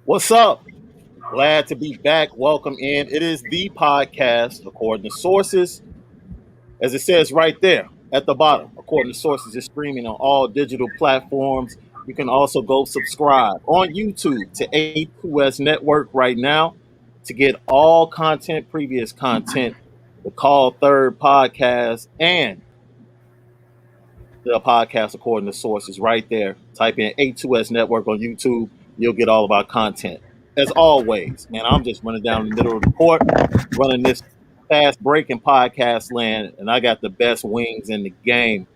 What's up? Glad to be back. Welcome in. It is the podcast, according to sources, as it says right there at the bottom. According to sources, it's streaming on all digital platforms. You can also go subscribe on YouTube to A2S Network right now to get all content, previous content, the Call Third podcast, and the podcast according to sources right there. Type in A2S Network on YouTube. You'll get all of our content. As always, man, I'm just running down the middle of the court, running this fast breaking podcast land, and I got the best wings in the game.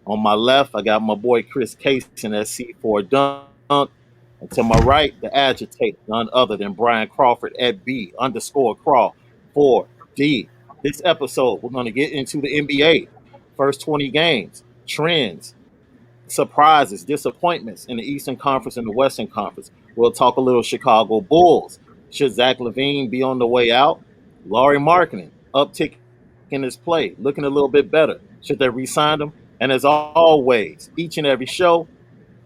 On my left, I got my boy Chris Cason at C4 Dunk. And to my right, the agitator, none other than Bryan Crawford at B_Craw 4D. This episode, we're going to get into the NBA. First 20 games, trends, surprises, disappointments in the Eastern Conference and the Western Conference. We'll talk a little Chicago Bulls. Should Zach LaVine be on the way out? Lauri Markkanen, uptick in his play, looking a little bit better. Should they re-sign him? And as always, each and every show,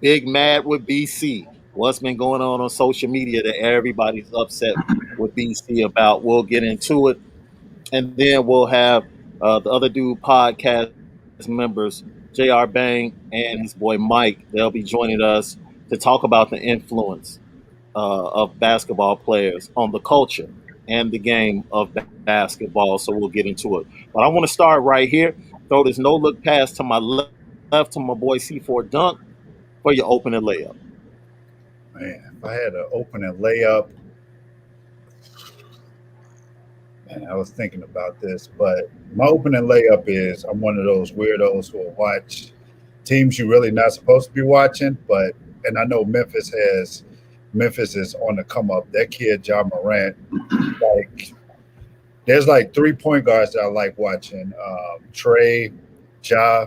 Big Mad with BC. What's been going on social media that everybody's upset with BC about? We'll get into it. And then we'll have the other dude podcast members, JR Bang and his boy Mike. They'll be joining us to talk about the influence of basketball players on the culture and the game of basketball. So we'll get into it. But I want to start right here. Throw this no-look pass to my left to my boy C4 Dunk for your opening layup. Man, if I had an opening layup, man, I was thinking about this, but my opening layup is I'm one of those weirdos who will watch teams you're really not supposed to be watching, and I know Memphis is on the come up. That kid, Ja Morant, there's like 3 point guards that I like watching. Trey, Ja,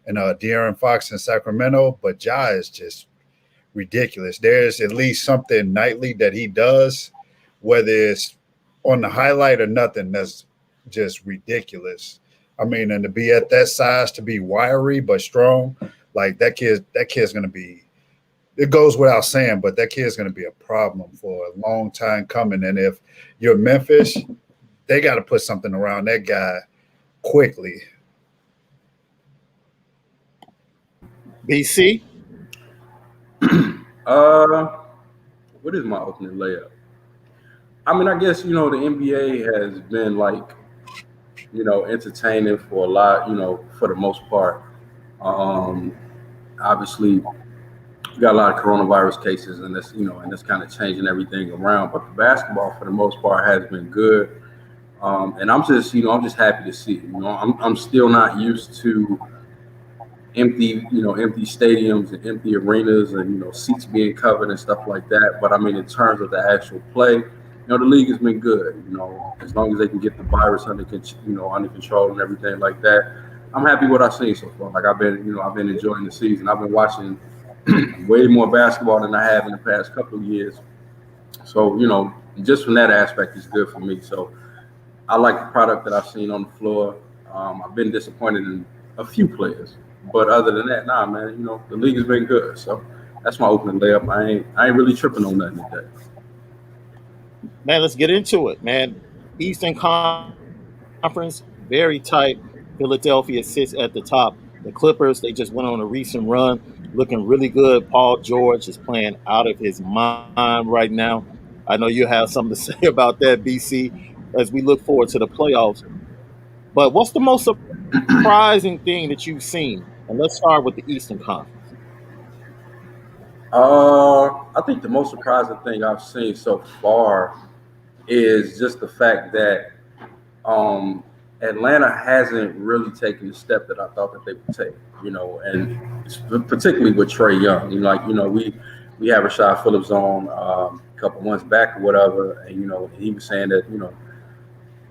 and De'Aaron Fox in Sacramento, but Ja is just ridiculous. There's at least something nightly that he does, whether it's on the highlight or nothing, that's just ridiculous. I mean, and to be at that size, to be wiry but strong, like that kid's gonna be. It goes without saying, but that kid's gonna be a problem for a long time coming. And if you're Memphis, they got to put something around that guy quickly. BC? What is my opening layup? I mean, I guess, the NBA has been entertaining for a lot, for the most part. Obviously, you got a lot of coronavirus cases and that's kind of changing everything around. But the basketball, for the most part, has been good. And I'm just happy to see it. I'm still not used to empty stadiums and empty arenas and, seats being covered and stuff like that. But I mean, in terms of the actual play, the league has been good, as long as they can get the virus under control and everything like that. I'm happy with what I've seen so far. Like I've been enjoying the season. I've been watching way more basketball than I have in the past couple of years. So, just from that aspect, it's good for me. So I like the product that I've seen on the floor. I've been disappointed in a few players, but other than that, nah, man, the league has been good. So that's my opening layup. I ain't really tripping on nothing today. Man, let's get into it, man. Eastern Conference, very tight. Philadelphia sits at the top. The Clippers, they just went on a recent run, looking really good. Paul George is playing out of his mind right now. I know you have something to say about that, BC, as we look forward to the playoffs. But what's the most surprising thing that you've seen? And let's start with the Eastern Conference. I think the most surprising thing I've seen so far is just the fact that Atlanta hasn't really taken the step that I thought that they would take, and particularly with Trae Young. We have Rashad Phillips on a couple months back or whatever, and he was saying that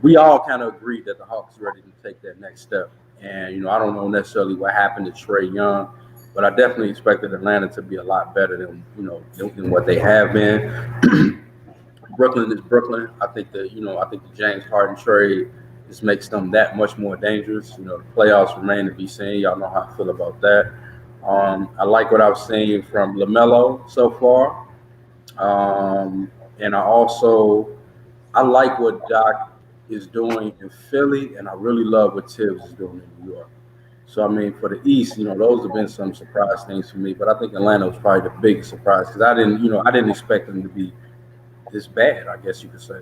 we all kind of agreed that the Hawks are ready to take that next step. And I don't know necessarily what happened to Trae Young, but I definitely expected Atlanta to be a lot better than what they have been. Brooklyn is Brooklyn. I think the James Harden trade just makes them that much more dangerous. The playoffs remain to be seen. Y'all know how I feel about that. I like what I've seen from LaMelo so far. And I like what Doc is doing in Philly, and I really love what Tibbs is doing in New York. So I mean, for the East, those have been some surprise things for me. But I think Atlanta was probably the biggest surprise because I didn't expect them to be this bad. I guess you could say.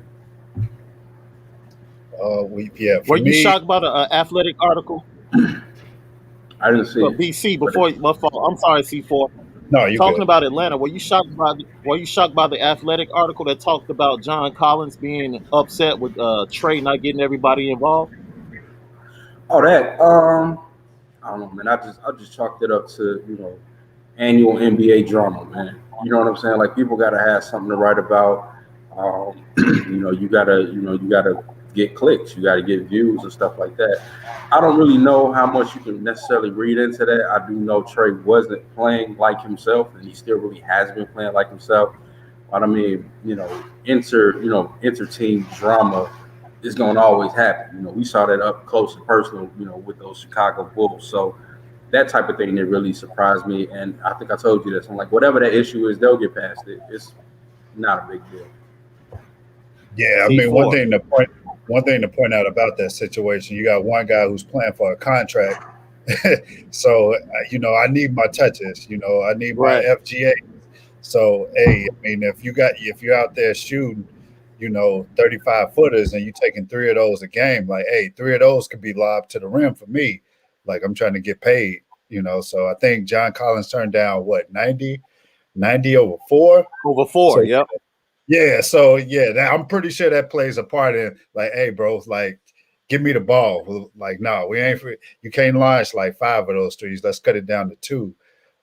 Yeah, Were for you me, shocked by the athletic article? I didn't see But it, BC but before my fault. I'm sorry, C4. no, you Talking good. about Atlanta, were you shocked by the athletic article that talked about John Collins being upset with Trey not getting everybody involved? oh, that I don't know, man. I just chalked it up to annual NBA drama, man. You know what I'm saying? Like people gotta have something to write about. You gotta get clicks, you gotta get views and stuff like that. I don't really know how much you can necessarily read into that. I do know Trey wasn't playing like himself, and he still really has been playing like himself. But I mean, inter team drama is going to always happen. We saw that up close and personal, with those Chicago Bulls. So that type of thing that really surprised me. And I think I told you this. I'm like, whatever that issue is, they'll get past it. It's not a big deal. Yeah, I mean, C4. one thing to point out about that situation, you got one guy who's playing for a contract. So I need my touches. I need my Right. FGA. So hey, I mean, if you're out there shooting, 35 footers and you taking three of those a game, like hey, three of those could be lobbed to the rim for me. Like I'm trying to get paid. So I think John Collins turned down what 90 over four. Over 4, So yep. yeah, so yeah, I'm pretty sure that plays a part in like, hey, bro, like, give me the ball. Like, no, we ain't. You can't launch like five of those threes. Let's cut it down to two.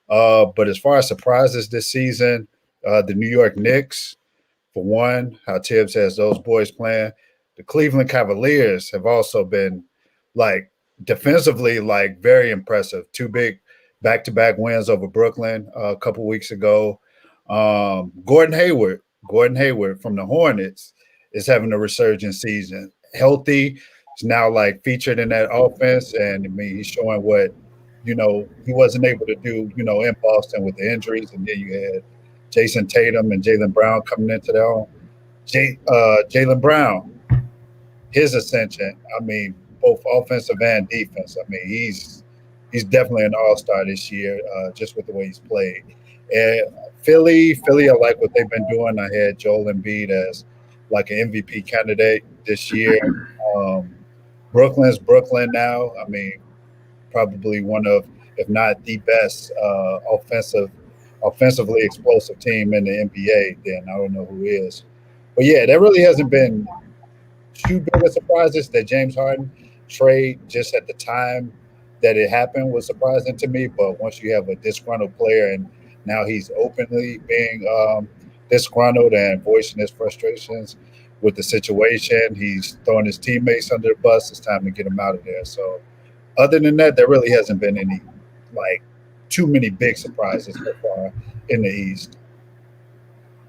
But as far as surprises this season, the New York Knicks, for one, how Tibbs has those boys playing. The Cleveland Cavaliers have also been like defensively, like very impressive. Two big back-to-back wins over Brooklyn a couple weeks ago. Gordon Hayward from the Hornets is having a resurgent season. Healthy, he's now like featured in that offense, and I mean he's showing what he wasn't able to do in Boston with the injuries, and then you had Jason Tatum and Jalen Brown coming into their own. Jalen Brown, his ascension. I mean, both offensive and defense. I mean, he's definitely an all star this year, just with the way he's played. And Philly, I like what they've been doing. I had Joel Embiid as like an MVP candidate this year. Um, Brooklyn's Brooklyn now. I mean, probably one of, if not the best, offensively explosive team in the NBA. Then I don't know who is, but yeah, that really hasn't been too big of surprises. That James Harden trade just at the time that it happened was surprising to me. But once you have a disgruntled player and now he's openly being disgruntled and voicing his frustrations with the situation, he's throwing his teammates under the bus. It's time to get him out of there. So other than that, there really hasn't been any like too many big surprises so far in the East.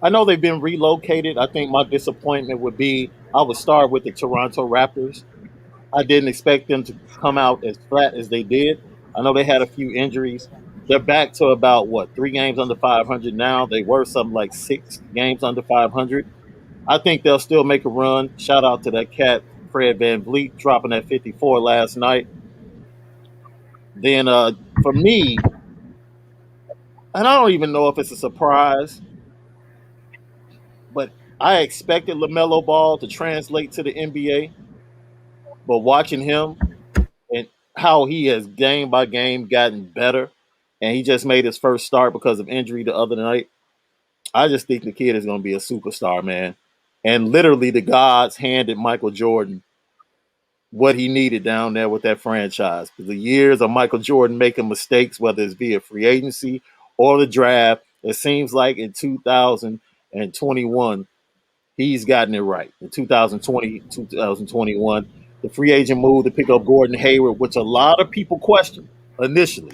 I know they've been relocated. I think my disappointment would be I would start with the Toronto Raptors. I didn't expect them to come out as flat as they did. I know they had a few injuries. They're back to about what 3 games under 500 now. They were something like 6 games under 500. I think they'll still make a run. Shout out to that cat Fred Van Vliet dropping that 54 last night. Then for me, and I don't even know if it's a surprise, but I expected LaMelo Ball to translate to the NBA. But watching him and how he has game by game gotten better, and he just made his first start because of injury the other night. I just think the kid is going to be a superstar, man. And literally, the gods handed Michael Jordan what he needed down there with that franchise. Because the years of Michael Jordan making mistakes, whether it's via free agency or the draft, it seems like in 2021, he's gotten it right. In 2020, 2021, the free agent move to pick up Gordon Hayward, which a lot of people questioned initially.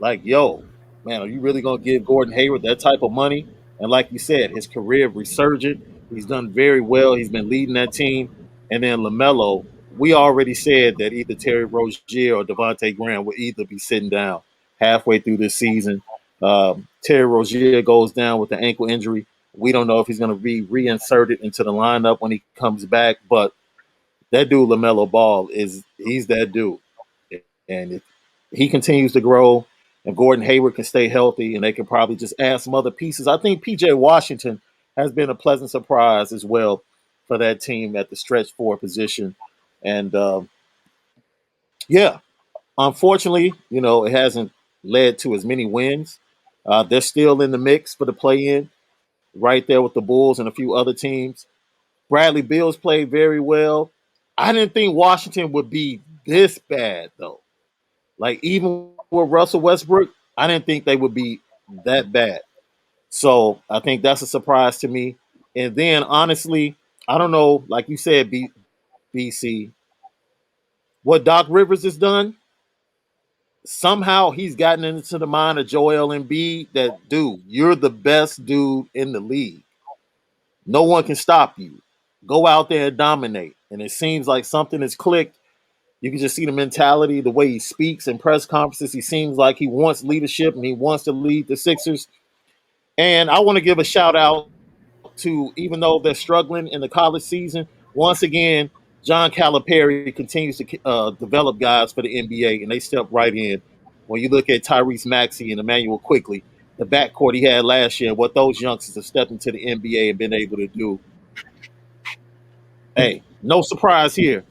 Like, yo, man, are you really going to give Gordon Hayward that type of money? And like you said, his career resurgent. He's done very well. He's been leading that team. And then LaMelo, we already said that either Terry Rozier or Devontae Graham would either be sitting down halfway through this season. Terry Rozier goes down with an ankle injury. We don't know if he's going to be reinserted into the lineup when he comes back, but that dude LaMelo Ball he's that dude, and if he continues to grow, and Gordon Hayward can stay healthy, and they can probably just add some other pieces. I think PJ Washington has been a pleasant surprise as well for that team at the stretch four position, and yeah, unfortunately, it hasn't led to as many wins. They're still in the mix for the play-in, right there with the Bulls and a few other teams. Bradley Beal's played very well. I didn't think Washington would be this bad though. Like even with Russell Westbrook, I didn't think they would be that bad. So I think that's a surprise to me. And then honestly, I don't know, like you said, BC, what Doc Rivers has done. Somehow he's gotten into the mind of Joel Embiid that, dude, you're the best dude in the league. No one can stop you. Go out there and dominate. And it seems like something has clicked. You can just see the mentality, the way he speaks in press conferences. He seems like he wants leadership and he wants to lead the Sixers. And I want to give a shout out to, even though they're struggling in the college season, once again, John Calipari continues to develop guys for the NBA, and they step right in. When you look at Tyrese Maxey and Emmanuel Quickly, the backcourt he had last year, what those youngsters have stepped into the NBA and been able to do. Hey, no surprise here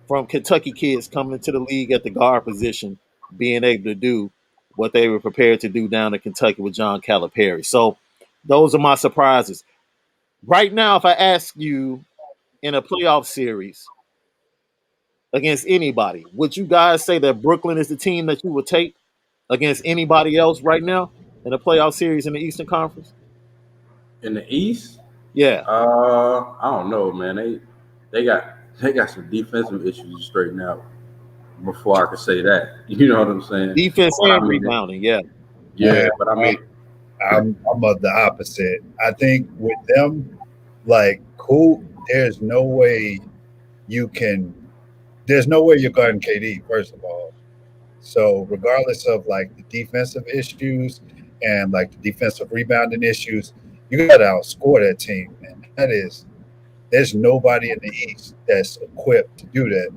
from Kentucky kids coming into the league at the guard position, being able to do what they were prepared to do down in Kentucky with John Calipari. So those are my surprises. Right now, if I ask you in a playoff series against anybody, would you guys say that Brooklyn is the team that you would take against anybody else right now in a playoff series in the Eastern Conference? In the East, Yeah. I don't know, man. They got some defensive issues to straighten out before I could say that. You know what I'm saying? Defense But I and mean, rebounding, yeah. yeah. But I mean, I'm of the opposite. I think with them, like, cool, there's no way you can. There's no way you're guarding KD. First of all, so regardless of like the defensive issues and like the defensive rebounding issues, you got to outscore that team, and there's nobody in the East that's equipped to do that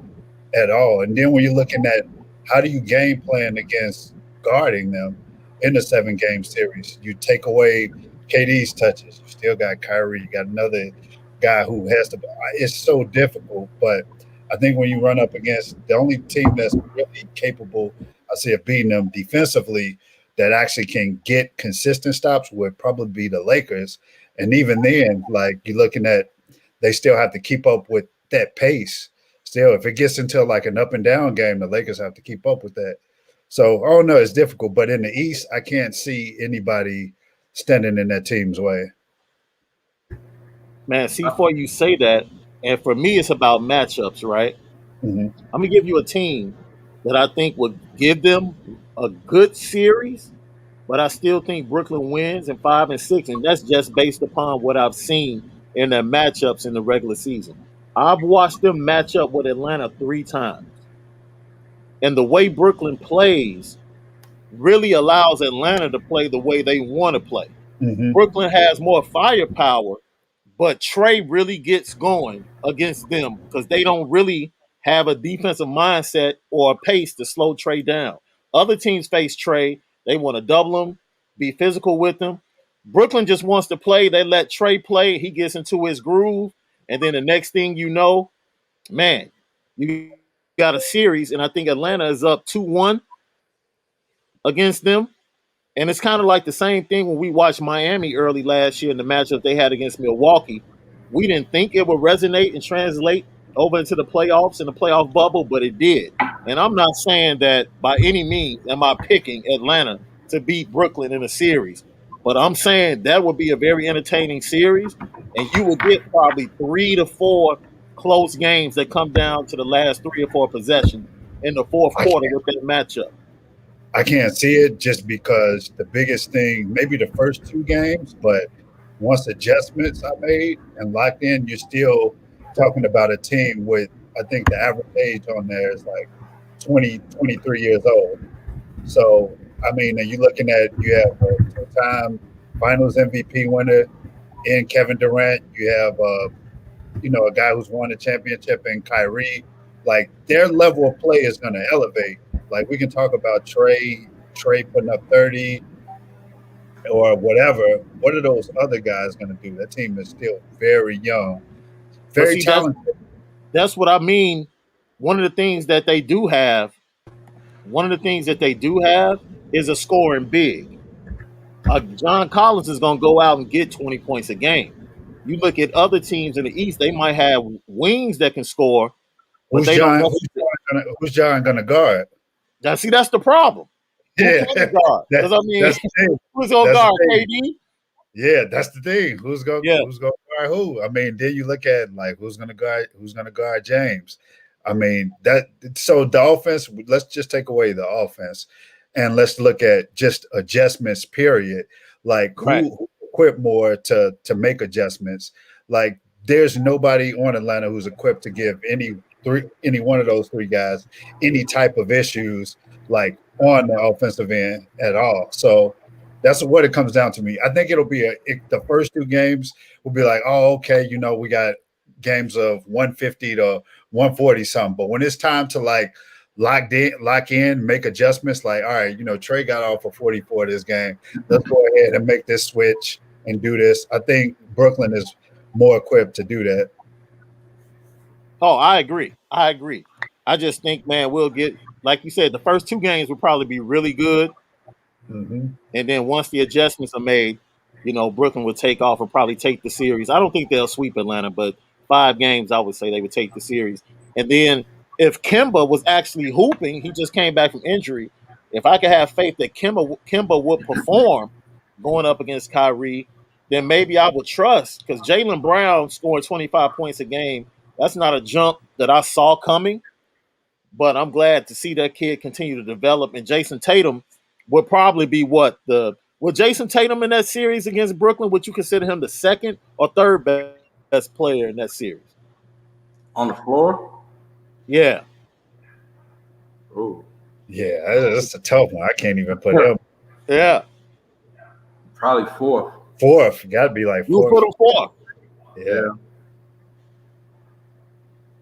at all. And then when you're looking at how do you game plan against guarding them in the 7-game series, you take away KD's touches. You still got Kyrie. You got another guy who has to. It's so difficult. But I think when you run up against the only team that's really capable, I say, of beating them defensively, that actually can get consistent stops would probably be the Lakers. And even then, like you're looking at, they still have to keep up with that pace. Still, if it gets into like an up and down game, the Lakers have to keep up with that. So, oh no, it's difficult. But in the East, I can't see anybody standing in that team's way. Man, C4, you say that, and for me, it's about matchups, right? Mm-hmm. I'm going to give you a team that I think would give them a good series, but I still think Brooklyn wins in 5 and 6, and that's just based upon what I've seen in their matchups in the regular season. I've watched them match up with Atlanta 3 times, and the way Brooklyn plays really allows Atlanta to play the way they want to play. Mm-hmm. Brooklyn has more firepower, but Trey really gets going against them because they don't really have a defensive mindset or a pace to slow Trey down. Other teams face Trey. They want to double him, be physical with him. Brooklyn just wants to play. They let Trey play. He gets into his groove. And then the next thing you know, man, you got a series. And I think Atlanta is up 2-1 against them. And it's kind of like the same thing when we watched Miami early last year in the matchup they had against Milwaukee. We didn't think it would resonate and translate over into the playoffs and the playoff bubble, but it did. And I'm not saying that by any means am I picking Atlanta to beat Brooklyn in a series, but I'm saying that would be a very entertaining series, and you will get probably 3 to 4 close games that come down to the last 3 or 4 possessions in the fourth quarter with that matchup. I can't see it just because the biggest thing, maybe the first 2 games, but once adjustments are made and locked in, you're still talking about a team with, I think the average age on there is like 20, 23 years old. So, I mean, you're looking at, you have a 2-time finals MVP winner, in Kevin Durant. You have a guy who's won a championship in Kyrie. Like their level of play is going to elevate. Like we can talk about Trey putting up 30 or whatever. What are those other guys going to do? That team is still very young, But very see, that's talented. that's what I mean. One of the things that they do have, one of the things that they do have is a scoring big. John Collins is going to go out and get 20 points a game. You look at other teams in the East, they might have wings that can score, but Who's they don't John? necessarily. Who's John going to guard? Now, see, that's the problem. Who Yeah, can he guard? Because I mean, that's the thing. who's going to That's the guard thing. KD? Yeah, that's the thing. Who's going Yeah, who's going to guard who? I mean, then you look at like who's going to guard James. I mean that. So the offense. Let's just take away the offense, and let's look at just adjustments. Period. Like right. who equipped more to make adjustments. Like there's nobody on Atlanta who's equipped to give any one of those three guys any type of issues like on the offensive end at all. So that's what it comes down to me. I think it'll be the first two games will be like, oh, okay, we got games of 150 to 140 something. But when it's time to like lock in, make adjustments, like, all right, Trey got off for 44 this game. Let's go ahead and make this switch and do this. I think Brooklyn is more equipped to do that. Oh, I agree. I agree. I just think, man, we'll get, like you said, the first two games will probably be really good. Mm-hmm. And then once the adjustments are made, Brooklyn would take off and probably take the series. I don't think they'll sweep Atlanta, but 5 games, I would say they would take the series. And then if Kemba was actually hooping, he just came back from injury. If I could have faith that Kemba would perform going up against Kyrie, then maybe I would trust, because Jaylen Brown scoring 25 points a game, that's not a jump that I saw coming. But I'm glad to see that kid continue to develop. And Jason Tatum would probably be would Jason Tatum in that series against Brooklyn, would you consider him the second or third best player in that series? On the floor? Yeah. Oh, Yeah, that's a tough one. I can't even put him Yeah. probably fourth. fourth. Got to be like You fourth. put him fourth. Yeah.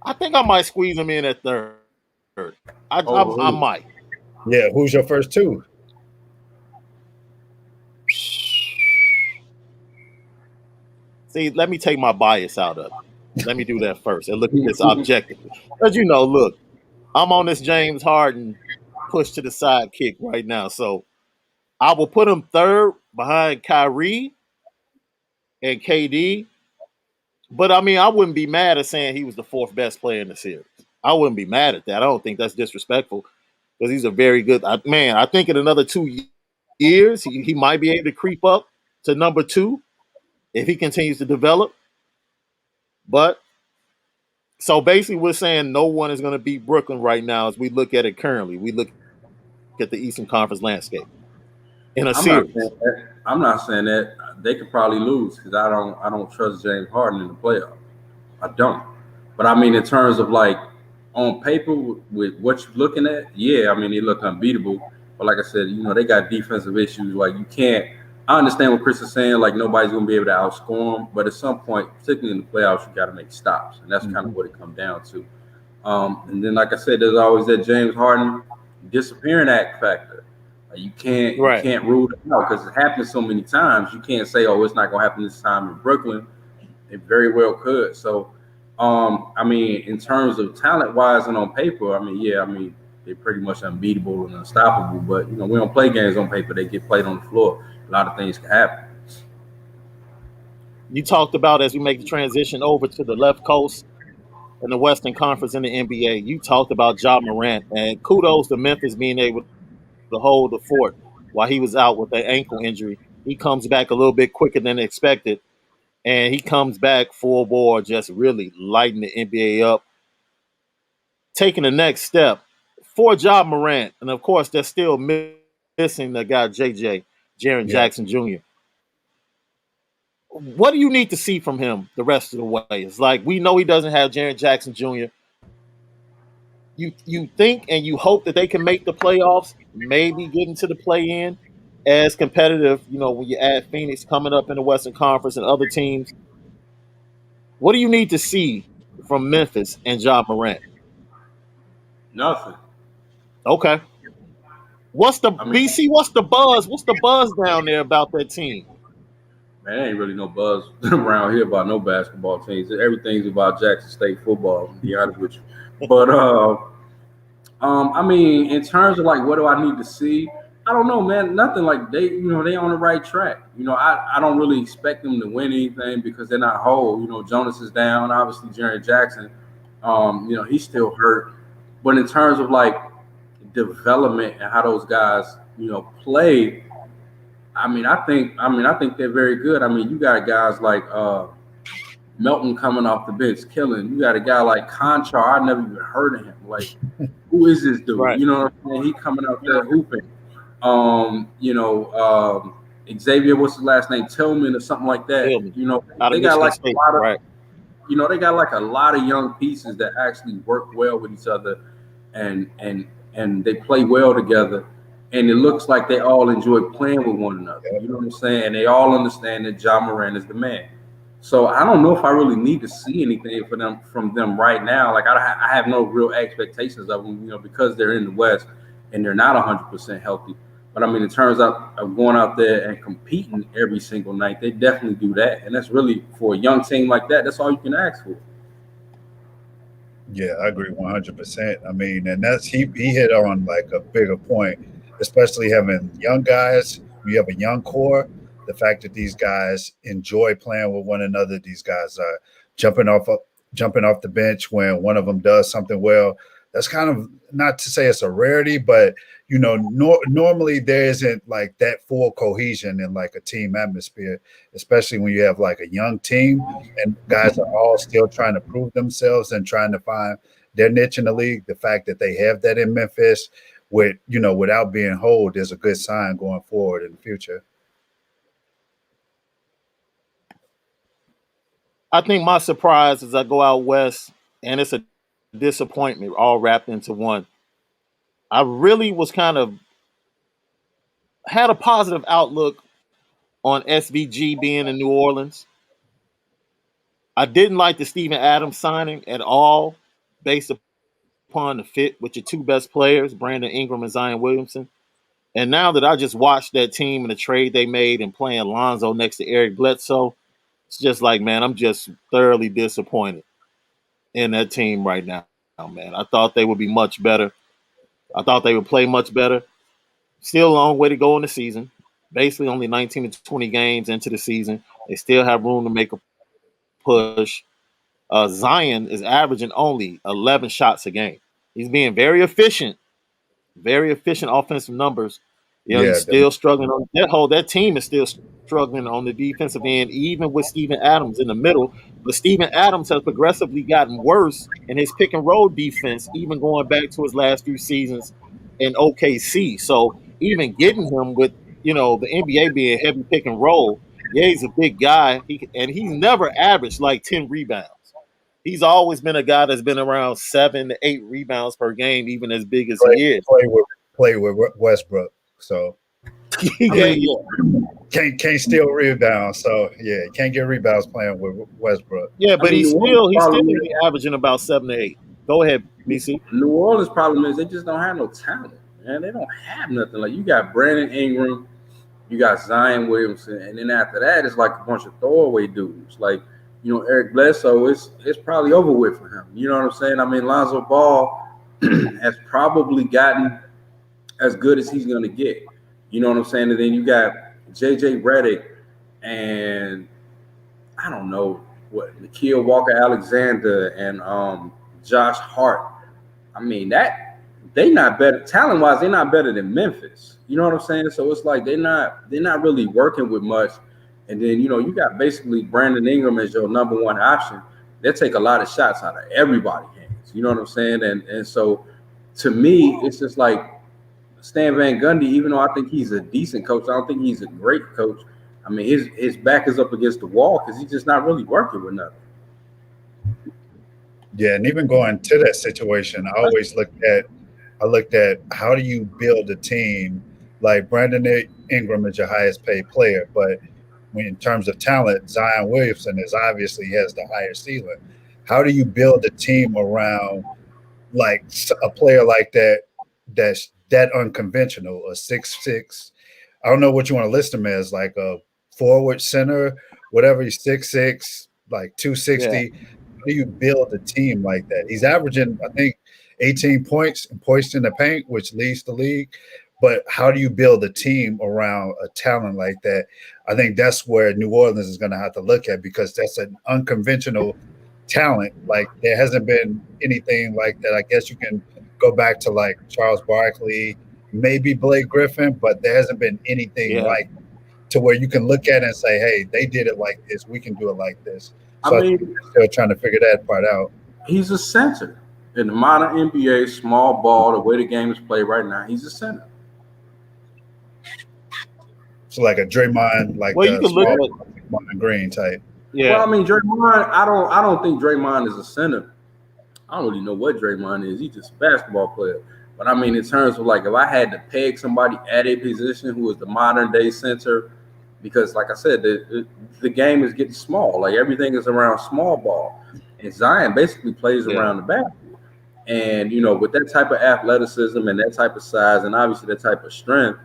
I think I might squeeze him in at third. I might. Yeah. Who's your first two? See, let me take my bias out of it. Let me do that first and look at this objectively. As you know, look, I'm on this James Harden push to the side kick right now. So I will put him third behind Kyrie and KD. But I mean, I wouldn't be mad at saying he was the fourth best player in the series. I wouldn't be mad at that. I don't think that's disrespectful, because he's a very good man. I think in another 2 years, he might be able to creep up to number two if he continues to develop. But so basically, we're saying no one is going to beat Brooklyn right now as we look at it currently. We look at the Eastern Conference landscape in a series. I'm not saying that. They could probably lose because I don't trust James Harden in the playoffs. I don't. But I mean, in terms of like on paper with what you're looking at, yeah, I mean, they look unbeatable. But like I said, they got defensive issues. Like you can't. I understand what Chris is saying. Like nobody's gonna be able to outscore them. But at some point, particularly in the playoffs, you got to make stops, and that's kind of what it comes down to. And then, like I said, there's always that James Harden disappearing act factor. You can't rule it out because it happens so many times. You can't say, "Oh, it's not going to happen this time in Brooklyn." It very well could. So, I mean, in terms of talent-wise and on paper, I mean, yeah, I mean, they're pretty much unbeatable and unstoppable. But we don't play games on paper; they get played on the floor. A lot of things can happen. You talked about, as we make the transition over to the left coast in the Western Conference in the NBA, you talked about Ja Morant, and kudos to Memphis being able to hold the fort while he was out with an ankle injury. He comes back a little bit quicker than expected, and he comes back full bore, just really lighting the NBA up, taking the next step for Ja Morant. And of course, they're still missing the guy Jaren Jackson Jr. What do you need to see from him the rest of the way? It's like, we know he doesn't have Jaren Jackson Jr. You think and you hope that they can make the playoffs, maybe get into the play-in, as competitive, when you add Phoenix coming up in the Western Conference and other teams. What do you need to see from Memphis and Ja Morant? Nothing. Okay. What's the I mean, BC? What's the buzz? What's the buzz down there about that team? man, there ain't really no buzz around here about no basketball teams. Everything's about Jackson State football, to be honest with you. But I mean, in terms of like what do I need to see? I don't know, man. Nothing. Like they on the right track. I don't really expect them to win anything because they're not whole. Jonas is down. Obviously, Jaren Jackson, he's still hurt. But in terms of like development and how those guys, play, I think they're very good. I mean, you got guys like Melton coming off the bench, killing. You got a guy like Conchar. I never even heard of him. Like, who is this dude? Right. You know what I'm saying? He coming out there hooping. Xavier, what's his last name? Tillman or something like that. Tillman. Out of They got Michigan like State, a lot of, right. they got like a lot of young pieces that actually work well with each other, and they play well together. And it looks like they all enjoy playing with one another. You know what I'm saying? And they all understand that Ja Morant is the man. So I don't know if I really need to see anything from them right now. Like I have no real expectations of them, because they're in the West and they're not 100% healthy. But I mean, in terms of going out there and competing every single night, they definitely do that. And that's really, for a young team like that, that's all you can ask for. Yeah, I agree 100%. I mean, and that's he hit on like a bigger point, especially having young guys. You have a young core. The fact that these guys enjoy playing with one another. These guys are jumping off the bench when one of them does something well. That's kind of, not to say it's a rarity, but normally there isn't like that full cohesion in like a team atmosphere, especially when you have like a young team and guys are all still trying to prove themselves and trying to find their niche in the league. The fact that they have that in Memphis without being whole is a good sign going forward in the future. I think my surprise is I go out west and it's a disappointment all wrapped into one. I really was had a positive outlook on SVG being in New Orleans. I didn't like the Steven Adams signing at all, based upon the fit with your two best players, Brandon Ingram and Zion Williamson. And now that I just watched that team and the trade they made and playing Lonzo next to Eric Bledsoe, it's just like, man, I'm just thoroughly disappointed in that team right now, man. I thought they would be much better. I thought they would play much better. Still a long way to go in the season. Basically only 19 to 20 games into the season. They still have room to make a push. Zion is averaging only 11 shots a game. He's being very efficient offensive numbers. He's still struggling on that team is still struggling on the defensive end, even with Steven Adams in the middle. But Steven Adams has progressively gotten worse in his pick and roll defense, even going back to his last few seasons in OKC. So even getting him with, the NBA being heavy pick and roll, he's a big guy. He's never averaged like 10 rebounds. He's always been a guy that's been around 7 to 8 rebounds per game, even as big as he is. Play with Westbrook, so can't steal rebounds. So yeah, can't get rebounds playing with Westbrook. Yeah, but he's still averaging about 7 to 8. Go ahead, BC. New Orleans' problem is they just don't have no talent, man. They don't have nothing. Like, you got Brandon Ingram, you got Zion Williamson, and then after that, it's like a bunch of throwaway dudes. Like, Eric Bledsoe, it's probably over with for him. You know what I'm saying? I mean, Lonzo Ball has probably gotten as good as he's going to get. You know what I'm saying? And then you got J.J. Redick and I don't know what, Nikhil Walker-Alexander and Josh Hart. I mean, they not better talent-wise. They're not better than Memphis. You know what I'm saying? So it's like they're not really working with much. And then, you got basically Brandon Ingram as your number one option. They take a lot of shots out of everybody's hands. You know what I'm saying? And so to me, it's just like Stan Van Gundy, even though I think he's a decent coach, I don't think he's a great coach. I mean, his back is up against the wall because he's just not really working with nothing. Yeah, and even going to that situation, I looked at how do you build a team Like Brandon Ingram is your highest paid player, but when in terms of talent, Zion Williamson is obviously has the higher ceiling. How do you build a team around like a player like that that's that unconventional, a 6'6"? I don't know what you want to list him as, like a forward center, whatever. He's 6'6", like Yeah. 260. How do you build a team like that? He's averaging, I think, 18 points and points in the paint, which leads the league. But how do you build a team around a talent like that? I think that's where New Orleans is going to have to look at, because that's an unconventional talent. Like there hasn't been anything like that. I guess you can go back to like Charles Barkley, maybe Blake Griffin, but there hasn't been anything Yeah. like to where you can look at it and say, hey, they did it like this. We can do it like this. I So I think mean, they're still trying to figure that part out. he's a center. In the modern NBA, small ball, the way the game is played right now, he's a center. So like a Draymond, like Well, you the can look small at Draymond Green type. Well, yeah. I mean, Draymond, I don't think Draymond is a center. I don't really know what Draymond is. He's just a basketball player. But I mean, in terms of like, if I had to peg somebody at a position who is the modern day center, because like I said, the game is getting small. Like everything is around small ball, and Zion basically plays around the basket. And you know, with that type of athleticism and that type of size, and obviously that type of strength,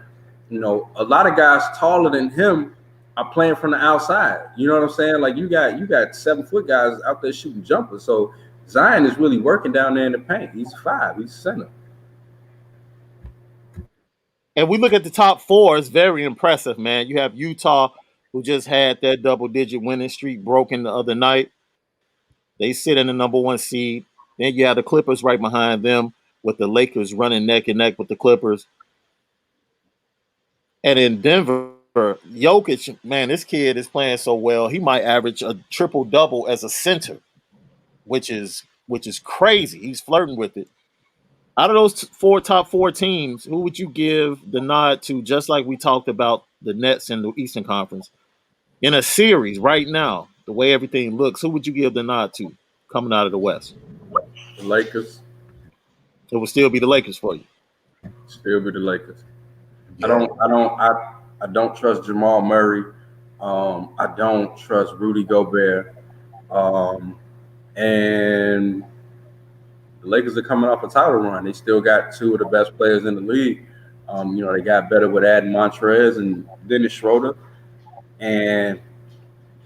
you know, a lot of guys taller than him are playing from the outside. You know what I'm saying? Like you got 7 foot guys out there shooting jumpers. So Zion is really working down there in the paint. He's 5. He's center. And we look at the top 4, it's very impressive, man. You have Utah, who just had their double-digit winning streak broken the other night. They sit in the number 1 seed. Then you have the Clippers right behind them, with the Lakers running neck and neck with the Clippers. And in Denver, Jokic, man, this kid is playing so well. He might average a triple-double as a center, which is crazy. He's flirting with it. Out of those top four teams, who would you give the nod to, just like we talked about the Nets in the Eastern Conference? In a series right now, the way everything looks, who would you give the nod to coming out of the West? The Lakers. It would still be the Lakers for you. Still be the Lakers. Yeah. I don't trust Jamal Murray. I don't trust Rudy Gobert. And the Lakers are coming off a title run. They still got 2 of the best players in the league. You know, they got better with adding Montrez and Dennis Schroeder. And,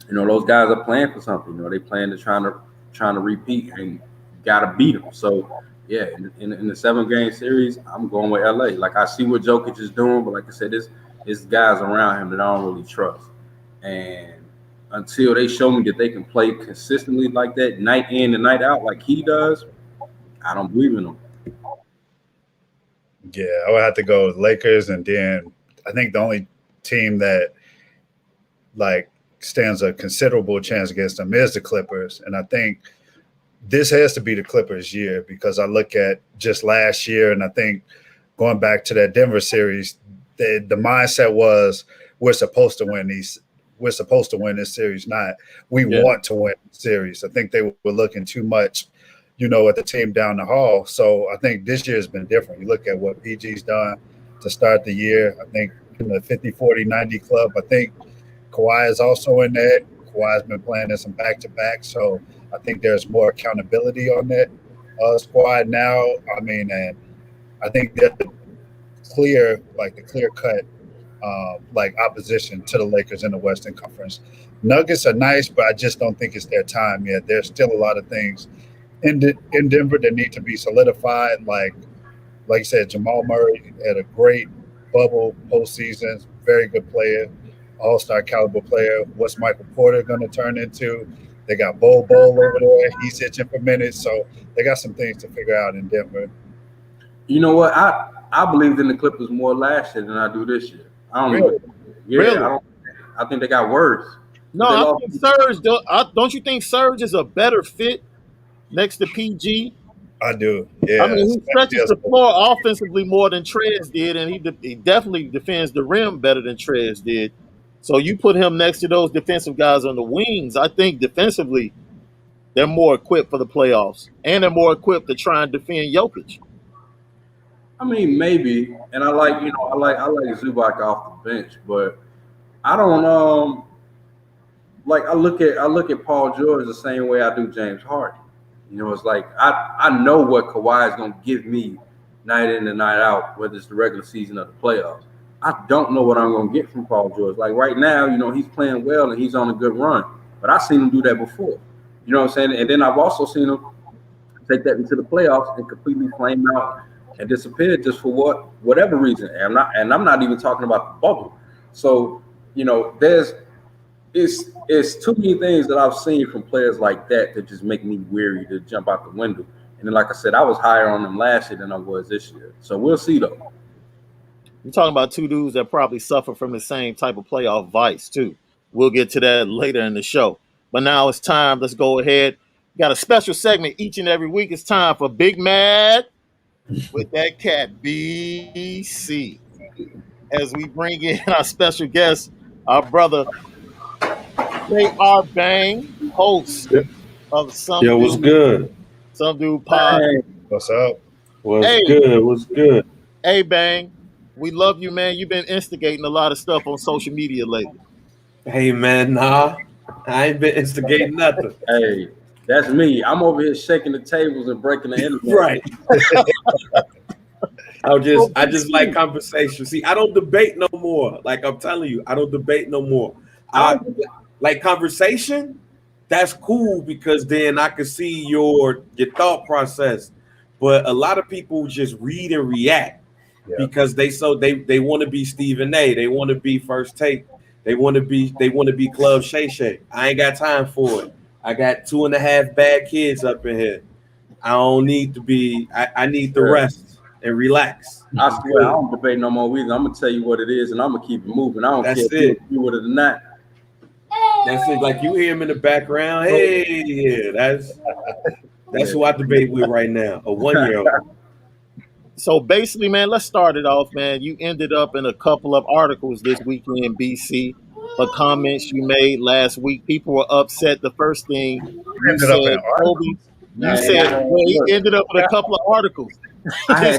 you know, those guys are playing for something. You know, they playing to trying to repeat and got to beat them. So, yeah, in the 7-game series, I'm going with LA. Like, I see what Jokic is doing, but like I said, it's guys around him that I don't really trust. And until they show me that they can play consistently like that, night in and night out, like he does, I don't believe in them. Yeah, I would have to go with Lakers, and then I think the only team that like stands a considerable chance against them is the Clippers. And I think this has to be the Clippers' year, because I look at just last year, and I think going back to that Denver series, the mindset was we're supposed to win this series, not we want to win the series. I think they were looking too much, you know, at the team down the hall. So I think this year has been different. You look at what PG's done to start the year. I think in the 50-40-90 club, I think Kawhi is also in that. Kawhi's been playing in some back-to-back, so I think there's more accountability on that squad now. I mean, and I think that the clear-cut like opposition to the Lakers in the Western Conference. Nuggets are nice, but I just don't think it's their time yet. There's still a lot of things in Denver that need to be solidified. Like you said, Jamal Murray had a great bubble postseason, very good player, all-star caliber player. What's Michael Porter going to turn into? They got Bol over there. He's itching for minutes, so they got some things to figure out in Denver. You know what? I believed in the Clippers more last year than I do this year. I don't really? Really? I think they got worse. No, I think Serge. Don't you think Serge is a better fit next to PG? I do. Yeah. I mean, he stretches the floor offensively more than Trez did, and he definitely defends the rim better than Trez did. So you put him next to those defensive guys on the wings, I think defensively they're more equipped for the playoffs, and they're more equipped to try and defend Jokic. I mean, maybe, and I like Zubac off the bench, but I don't like I look at Paul George the same way I do James Harden. It's like I know what Kawhi is gonna give me night in and night out, whether it's the regular season or the playoffs. I don't know what I'm gonna get from Paul George. Like right now, he's playing well and he's on a good run. But I've seen him do that before. You know what I'm saying? And then I've also seen him take that into the playoffs and completely flame out and disappear just for whatever reason. And I'm not even talking about the bubble. So, there's it's too many things that I've seen from players like that just make me weary to jump out the window. And then, like I said, I was higher on them last year than I was this year. So we'll see though. You're talking about two dudes that probably suffer from the same type of playoff vice too. We'll get to that later in the show. But now it's time. Let's go ahead. Got a special segment each and every week. It's time for Big Mad with that cat BC. As we bring in our special guest, our brother J.R. Bang, host of Yo, what's good? Some Dude Pod. Hey, What's up? What's good? What's good? Hey, Bang. We love you, man. You've been instigating a lot of stuff on social media lately. Hey, man, nah, I ain't been instigating nothing. hey, that's me. I'm over here shaking the tables and breaking the internet. Right. I just like conversation. See, I don't debate no more. Like I'm telling you, I don't debate no more. I like conversation. That's cool because then I can see your thought process. But a lot of people just read and react because they want to be Stephen A. They want to be First Take. They want to be Club Shay Shay. I ain't got time for it. I got 2.5 bad kids up in here. I don't need to be. I need to rest and relax. I swear, I don't debate no more either. I'm gonna tell you what it is, and I'm gonna keep it moving. I don't care if you agree with it or not. That's it. Like you hear him in the background. Hey, yeah, that's who I debate with right now. A 1-year-old. So basically, man, let's start it off, man. You ended up in a couple of articles this weekend in BC. The comments you made last week, people were upset. The first thing you said, Kobe, he ended up in a couple of articles. I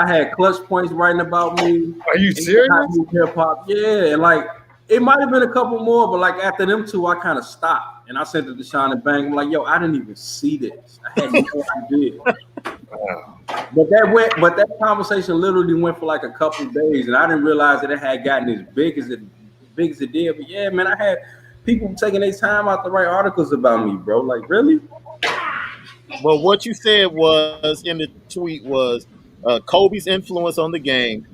had clutch points writing about me. Are you serious? Hip hop, yeah, and like it might have been a couple more, but like after them two, I kind of stopped and I sent it to Shaun and Bang. I'm like, yo, I didn't even see this. I had no idea. Wow. But that conversation literally went for like a couple of days, and I didn't realize that it had gotten as big as it did. But yeah, man, I had people taking their time out to write articles about me, bro. Like, really? Well, what you said was in the tweet was Kobe's influence on the game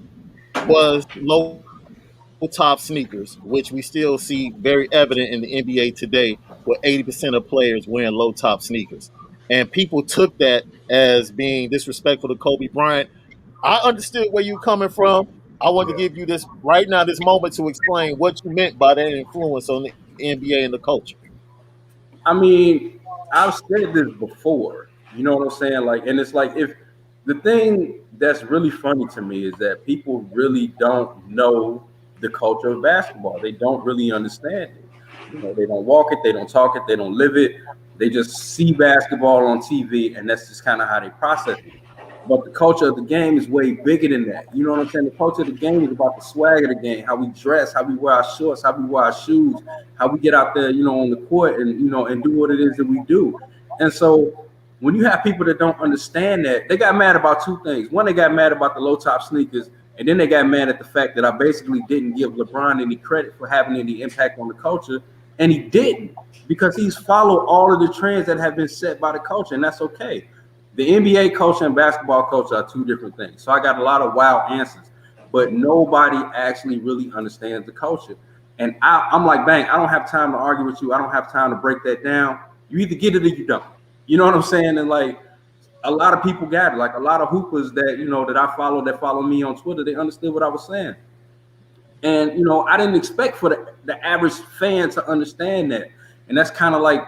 was low top sneakers, which we still see very evident in the NBA today, with 80% of players wearing low top sneakers. And people took that as being disrespectful to Kobe Bryant. I understood where you're coming from. I want to give you this right now, this moment to explain what you meant by that influence on the NBA and the culture. I mean, I've said this before, you know what I'm saying? Like, and it's like, if the thing that's really funny to me is that people really don't know the culture of basketball. They don't really understand it. They don't walk it, they don't talk it, they don't live it. They just see basketball on TV, and that's just kind of how they process it. But the culture of the game is way bigger than that. You know what I'm saying? The culture of the game is about the swag of the game, how we dress, how we wear our shorts, how we wear our shoes, how we get out there, on the court and, and do what it is that we do. And so when you have people that don't understand that, they got mad about two things. One, they got mad about the low top sneakers, and then they got mad at the fact that I basically didn't give LeBron any credit for having any impact on the culture. And he didn't, because he's followed all of the trends that have been set by the culture, and that's okay. The NBA culture and basketball culture are two different things. So I got a lot of wild answers, but nobody actually really understands the culture. And I'm like, Bang, I don't have time to argue with you. I don't have time to break that down. You either get it or you don't. You know what I'm saying? And like a lot of people got it. Like a lot of hoopers that, that I follow, that follow me on Twitter, they understood what I was saying. And, I didn't expect for the average fan to understand that. And that's kind of like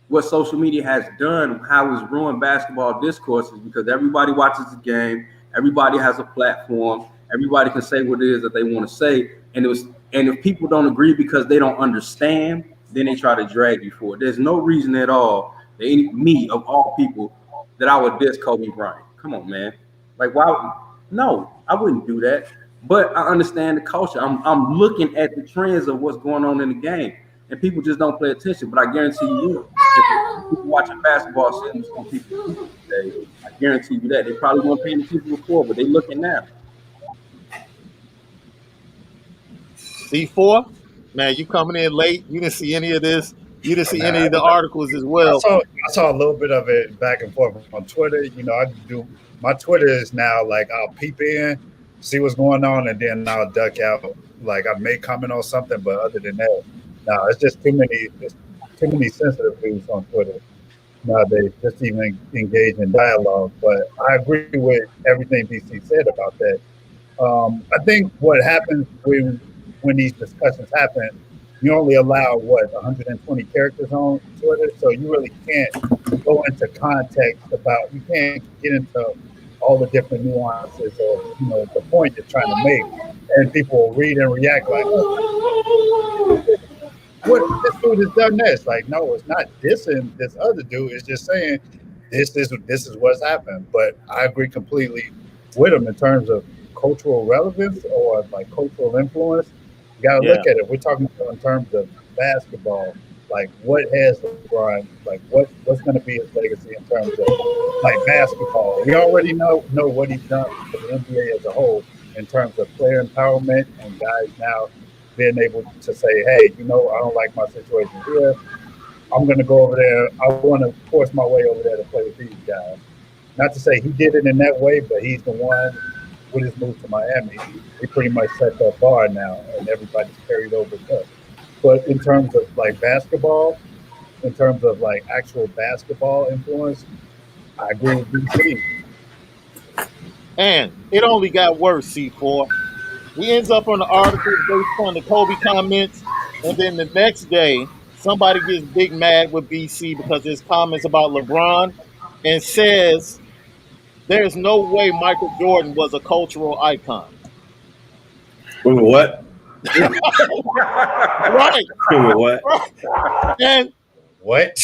what social media has done, how it's ruined basketball discourses, because everybody watches the game, everybody has a platform, everybody can say what it is that they want to say. And if people don't agree because they don't understand, then they try to drag you for it. There's no reason at all that me, of all people, that I would diss Kobe Bryant. Come on, man. Like, why? No, I wouldn't do that. But I understand the culture. I'm looking at the trends of what's going on in the game, and people just don't pay attention. But I guarantee you, if people watching basketball, seeing some people today, I guarantee you that they probably weren't paying attention before, but they looking now. C4, man, you coming in late. You didn't see any of this. You didn't see Nah, any of the articles as well. I saw a little bit of it back and forth on Twitter. You know, I do my Twitter is now like I'll peep in, see what's going on, and then I'll duck out. Like I may comment on something, but other than that, no, it's just too many sensitive views on Twitter nowadays. Just to even engage in dialogue. But I agree with everything DC said about that. I think what happens when these discussions happen, you only allow 120 characters on Twitter, so you really can't go into context about. You can't get into all the different nuances of the point you're trying to make, and people will read and react like, oh, what this dude has done this. Like, no, it's not dissing this other dude. It's just saying this is what's happened. But I agree completely with him in terms of cultural relevance or like cultural influence. You got to look at it. We're talking in terms of basketball. Like, what has LeBron? Like, what's going to be his legacy in terms of like basketball? We already know what he's done for the NBA as a whole in terms of player empowerment and guys now being able to say, hey, I don't like my situation here. I'm going to go over there. I want to force my way over there to play with these guys. Not to say he did it in that way, but he's the one with his move to Miami. He pretty much set that bar now, and everybody's carried over to. But in terms of like basketball, in terms of like actual basketball influence, I agree with DC. And it only got worse, C4. We ends up on the article based on the Kobe comments, and then the next day, somebody gets big mad with BC because his comments about LeBron and says there's no way Michael Jordan was a cultural icon. What? Right. What? Right. And what?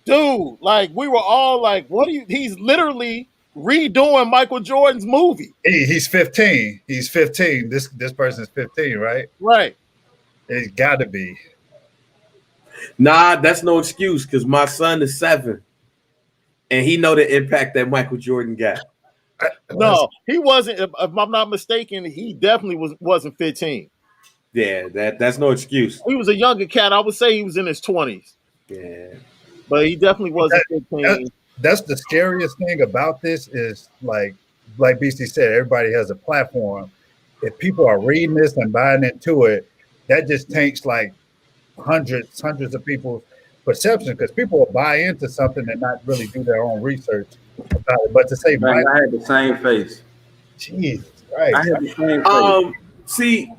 Dude, like we were all like, what are you? He's literally redoing Michael Jordan's movie. He's 15. He's 15. This person's 15, right? Right. It's got to be. Nah, that's no excuse because my son is 7, and he know the impact that Michael Jordan got. No, he wasn't. If I'm not mistaken, he definitely wasn't 15. Yeah, that's no excuse. He was a younger cat. I would say he was in his 20s. Yeah, but he definitely wasn't 15. That's the scariest thing about this is like BC said, everybody has a platform. If people are reading this and buying into it, that just taints like hundreds of people's perception because people will buy into something and not really do their own research about it. But to say, man, I had the same face. Jesus Christ. I had the same face. See,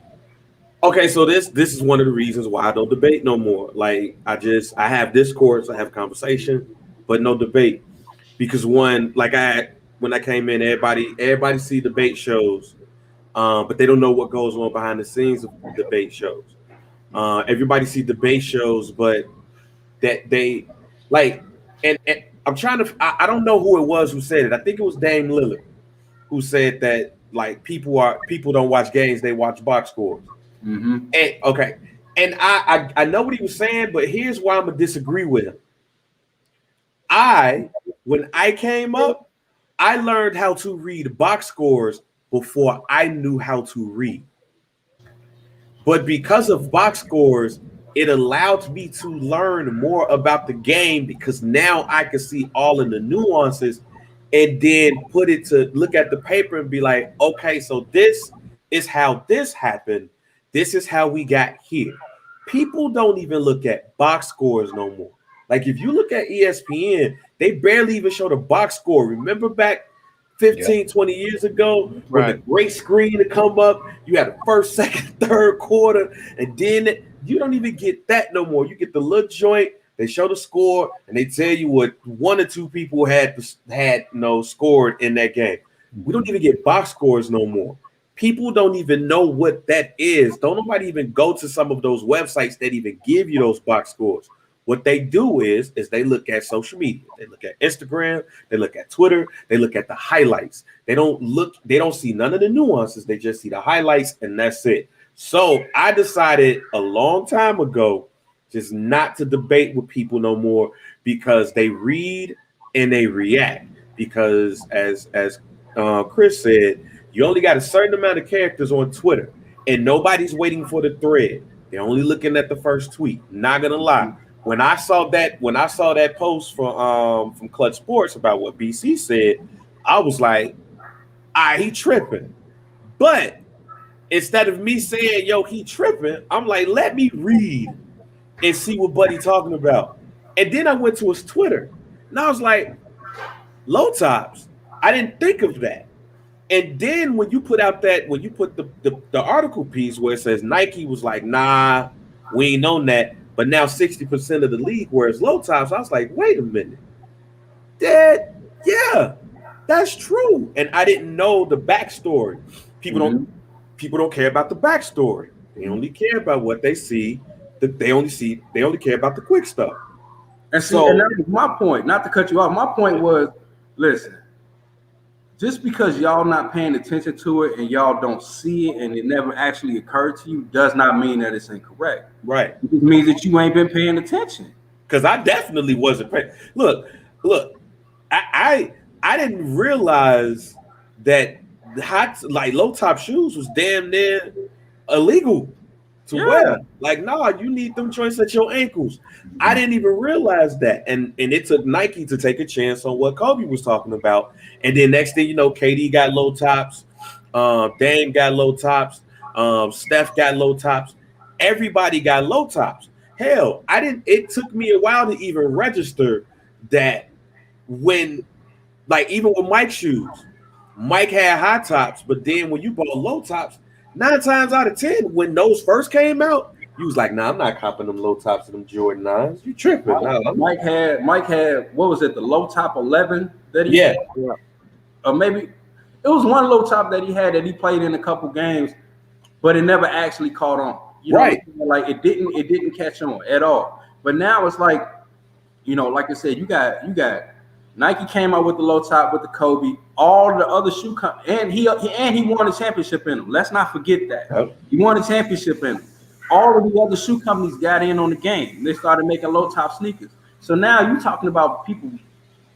okay, so this is one of the reasons why I don't debate no more. Like I have discourse, I have conversation, but no debate. Because when I came in, everybody see debate shows, but they don't know what goes on behind the scenes of debate shows. Everybody see debate shows, but that they like, and I'm trying to. I don't know who it was who said it. I think it was Dame Lillard who said that like people don't watch games, they watch box scores. Mm-hmm. And okay, and I know what he was saying, but here's why I'm gonna disagree with him. When I came up, I learned how to read box scores before I knew how to read. But because of box scores, it allowed me to learn more about the game because now I can see all of the nuances and then put it to look at the paper and be like, okay, so this is how this happened. This is how we got here. People don't even look at box scores no more. Like if you look at ESPN, they barely even show the box score. Remember back 15, 20 years ago when the great screen to come up, you had the first, second, third quarter, and then you don't even get that no more. You get the little joint, they show the score, and they tell you what one or two people had scored in that game. We don't even get box scores no more. People don't even know what that is. Don't nobody even go to some of those websites that even give you those box scores. What they do is they look at social media. They look at Instagram, they look at Twitter, they look at the highlights. They don't see none of the nuances. They just see the highlights and that's it. So I decided a long time ago just not to debate with people no more because they read and they react. Because as Chris said, you only got a certain amount of characters on Twitter and nobody's waiting for the thread. They're only looking at the first tweet. Not gonna lie. When I saw that post from Clutch Sports about what BC said, I was like, he tripping. But instead of me saying, yo, he tripping, I'm like, let me read and see what Buddy talking about. And then I went to his Twitter and I was like, low tops. I didn't think of that. And then when you put the article piece where it says Nike was like, nah, we ain't on that. But now 60% of the league wears low tops. I was like, wait a minute. Yeah, that's true. And I didn't know the backstory. People don't care about the backstory. They only care about what they see. They only care about the quick stuff. And so, and that was my point. Not to cut you off. My point was, listen, just because y'all not paying attention to it and y'all don't see it and it never actually occurred to you does not mean that it's incorrect. Right. It means that you ain't been paying attention. Because I definitely wasn't paying. Look, I didn't realize that low top shoes was damn near illegal to wear. Like, nah, you need them joints at your ankles. I didn't even realize that. And it took Nike to take a chance on what Kobe was talking about. And then next thing you know, KD got low tops, Dame got low tops, Steph got low tops. Everybody got low tops. Hell, it took me a while to even register that even with Mike's shoes, Mike had high tops, but then when you bought low tops, 9 times out of 10, when those first came out, you was like, nah, I'm not copping them low tops and them Jordan 9s. You tripping. Mike had, what was it, the low top 11 that he had? Or maybe it was one low top that he had that he played in a couple games, but it never actually caught on. You know, right. Like it didn't catch on at all. But now it's like, like I said, you got Nike came out with the low top with the Kobe, all the other shoe and he won a championship in them. Let's not forget that. Yep. He won a championship in them. All of the other shoe companies got in on the game. They started making low top sneakers. So now you're talking about people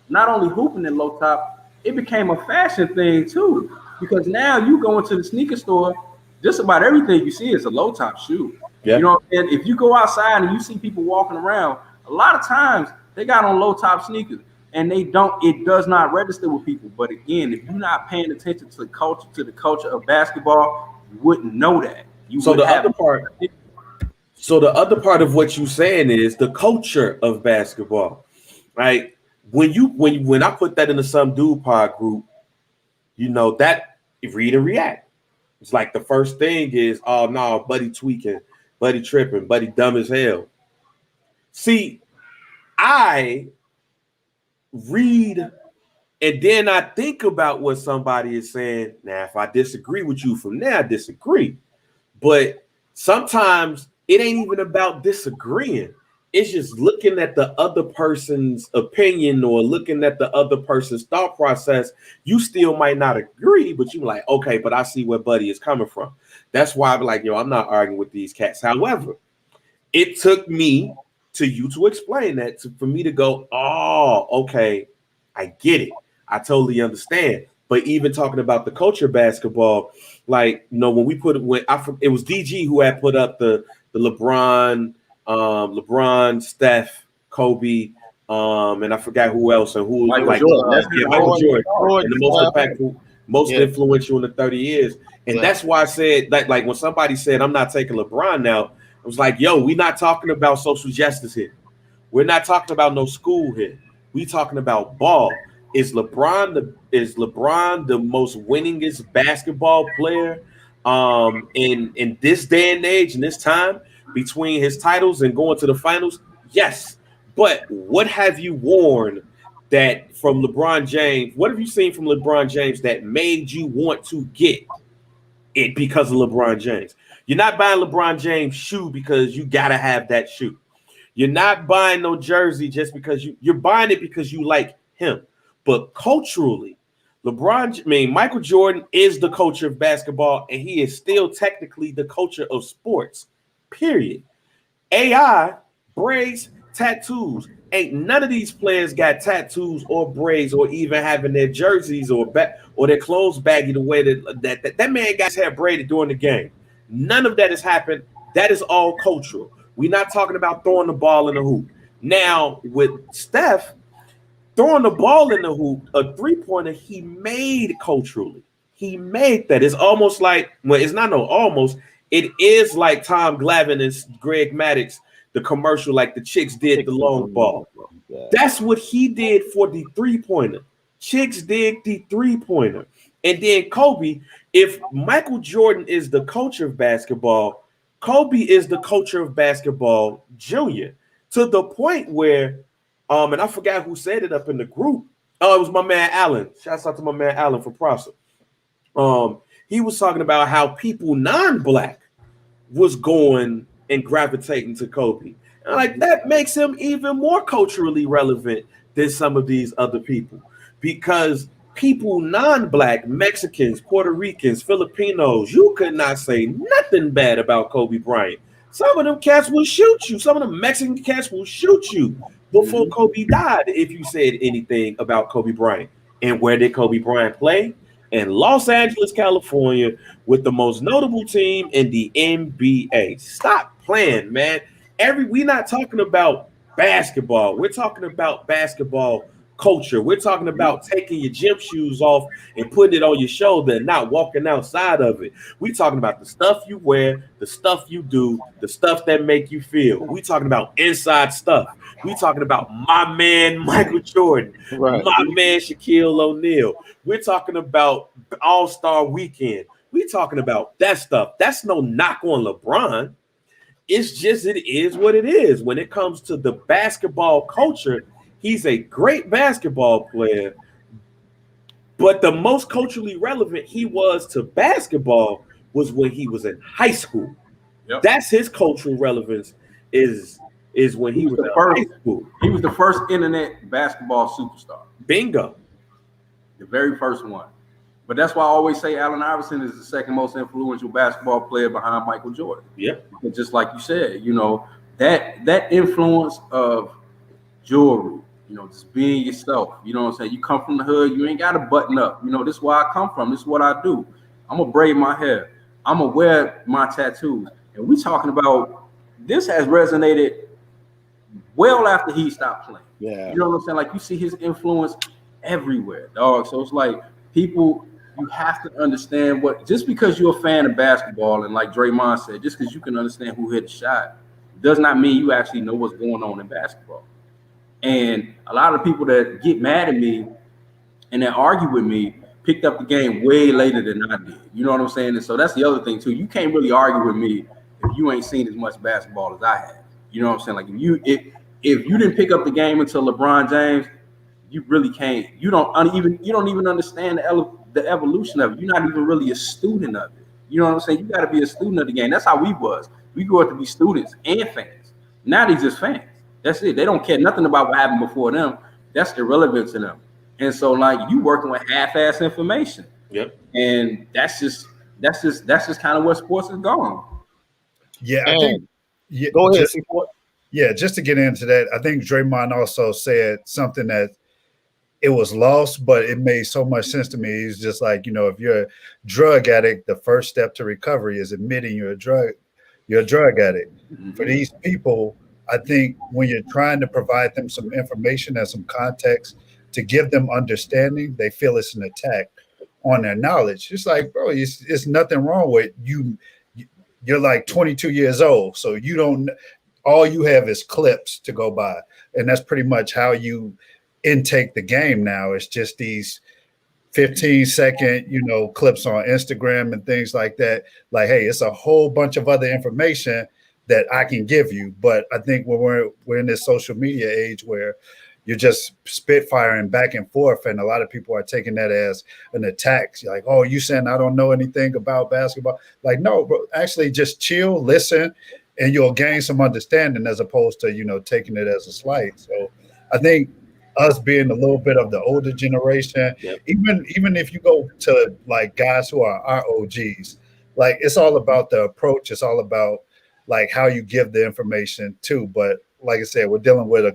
not only hooping in low top, it became a fashion thing too. Because now you go into the sneaker store, just about everything you see is a low top shoe. Yep. You know, and if you go outside and you see people walking around, a lot of times they got on low top sneakers. And it does not register with people. But again, if you're not paying attention to the culture of basketball, you wouldn't know that. So the other part of what you're saying is the culture of basketball, right? When I put that into some dude pod group, that read and react. It's like the first thing is, oh no, buddy tweaking, buddy tripping, buddy dumb as hell. See, I read and then I think about what somebody is saying. Now, if I disagree with you from there, I disagree. But sometimes it ain't even about disagreeing. It's just looking at the other person's opinion or looking at the other person's thought process. You still might not agree, but you're like, okay, but I see where Buddy is coming from. That's why I'm like, I'm not arguing with these cats. However, it took me to explain that for me to go, oh, okay, I get it. I totally understand. But even talking about the culture of basketball, like, when it was DG who had put up the LeBron, Steph, Kobe, and I forgot who else and who Michael like Jordan. Michael Jordan, and the most impactful, most influential in the 30 years. And that's why I said that, like when somebody said I'm not taking LeBron now, I was like, yo, we're not talking about social justice here. We're not talking about no school here. We talking about ball. Is LeBron the most winningest basketball player in this day and age, in this time, between his titles and going to the finals? Yes. But what have you worn that from LeBron James? What have you seen from LeBron James that made you want to get it because of LeBron James? You're not buying LeBron James shoe because you got to have that shoe. You're not buying no jersey just because you're buying it because you like him. But culturally, Michael Jordan is the culture of basketball, and he is still technically the culture of sports. Period. AI, braids, tattoos. Ain't none of these players got tattoos or braids or even having their jerseys or their clothes baggy the way that man got his hair braided during the game. None of that has happened. That is all cultural. We're not talking about throwing the ball in the hoop. Now, with Steph, throwing the ball in the hoop, a three-pointer, he made culturally. He made that. It's almost like, well, it's not no almost. It is like Tom Glavine and Greg Maddux, the commercial, like the chicks did the long ball. Yeah. That's what he did for the three-pointer. Chicks did the three-pointer. And then Kobe, if Michael Jordan is the culture of basketball, Kobe is the culture of basketball junior, to the point where, and I forgot who said it up in the group. Oh, it was my man Allen. Shouts out to my man Allen for Prosser. He was talking about how people non-black was going and gravitating to Kobe. And like that makes him even more culturally relevant than some of these other people, because people non-black, Mexicans, Puerto Ricans, Filipinos, you could not say nothing bad about Kobe Bryant. Some of them cats will shoot you. Some of them Mexican cats will shoot you before Kobe died if you said anything about Kobe Bryant. And where did Kobe Bryant play? In Los Angeles, California, with the most notable team in the NBA. Stop playing, man. We're not talking about basketball. We're talking about basketball culture. We're talking about taking your gym shoes off and putting it on your shoulder and not walking outside of it. We're talking about the stuff you wear, the stuff you do, the stuff that make you feel. We're talking about inside stuff. We're talking about my man Michael Jordan, right, my man Shaquille O'Neal. We're talking about All-Star Weekend. We're talking about that stuff. That's no knock on LeBron. It's just, it is what it is. When it comes to the basketball culture, he's a great basketball player, but the most culturally relevant he was to basketball was when he was in high school. Yep. That's his cultural relevance is when he was in high school. He was the first internet basketball superstar. Bingo. The very first one. But that's why I always say Allen Iverson is the second most influential basketball player behind Michael Jordan. Yeah. And just like you said, that influence of jewelry, just being yourself. You know what I'm saying? You come from the hood, you ain't got to button up. This is where I come from. This is what I do. I'm going to braid my hair. I'm going to wear my tattoos. And we talking about, this has resonated well after he stopped playing. Yeah. You know what I'm saying? Like, you see his influence everywhere, dog. So it's like, people, you have to understand just because you're a fan of basketball, and like Draymond said, just because you can understand who hit the shot does not mean you actually know what's going on in basketball. And a lot of people that get mad at me and that argue with me picked up the game way later than I did. You know what I'm saying? And so that's the other thing too. You can't really argue with me if you ain't seen as much basketball as I have. You know what I'm saying? Like, if you didn't pick up the game until LeBron James, you really can't. You don't even understand the evolution of it. You're not even really a student of it. You know what I'm saying? You got to be a student of the game. That's how we was. We grew up to be students and fans. Now they just fans. That's it. They don't care nothing about what happened before them. That's irrelevant to them. And so, like, you working with half-ass information. Yep. And that's just kind of where sports is going. Yeah, I think. Yeah, go ahead. Just to get into that, I think Draymond also said something that it was lost, but it made so much sense to me. He's just like, if you're a drug addict, the first step to recovery is admitting you're a drug addict. Mm-hmm. For these people, I think when you're trying to provide them some information and some context to give them understanding, they feel it's an attack on their knowledge. It's like, bro, it's nothing wrong with you. You're like 22 years old, so you don't. All you have is clips to go by, and that's pretty much how you intake the game now. It's just these 15-second, clips on Instagram and things like that. Like, hey, it's a whole bunch of other information that I can give you. But I think when we're in this social media age where you're just spitfiring back and forth, and a lot of people are taking that as an attack. You're like, oh, you saying I don't know anything about basketball? Like, no, bro, actually just chill, listen, and you'll gain some understanding as opposed to, taking it as a slight. So I think us being a little bit of the older generation, Yep. even if you go to like guys who are our OGs, like it's all about the approach. It's all about like how you give the information too. But like I said, we're dealing with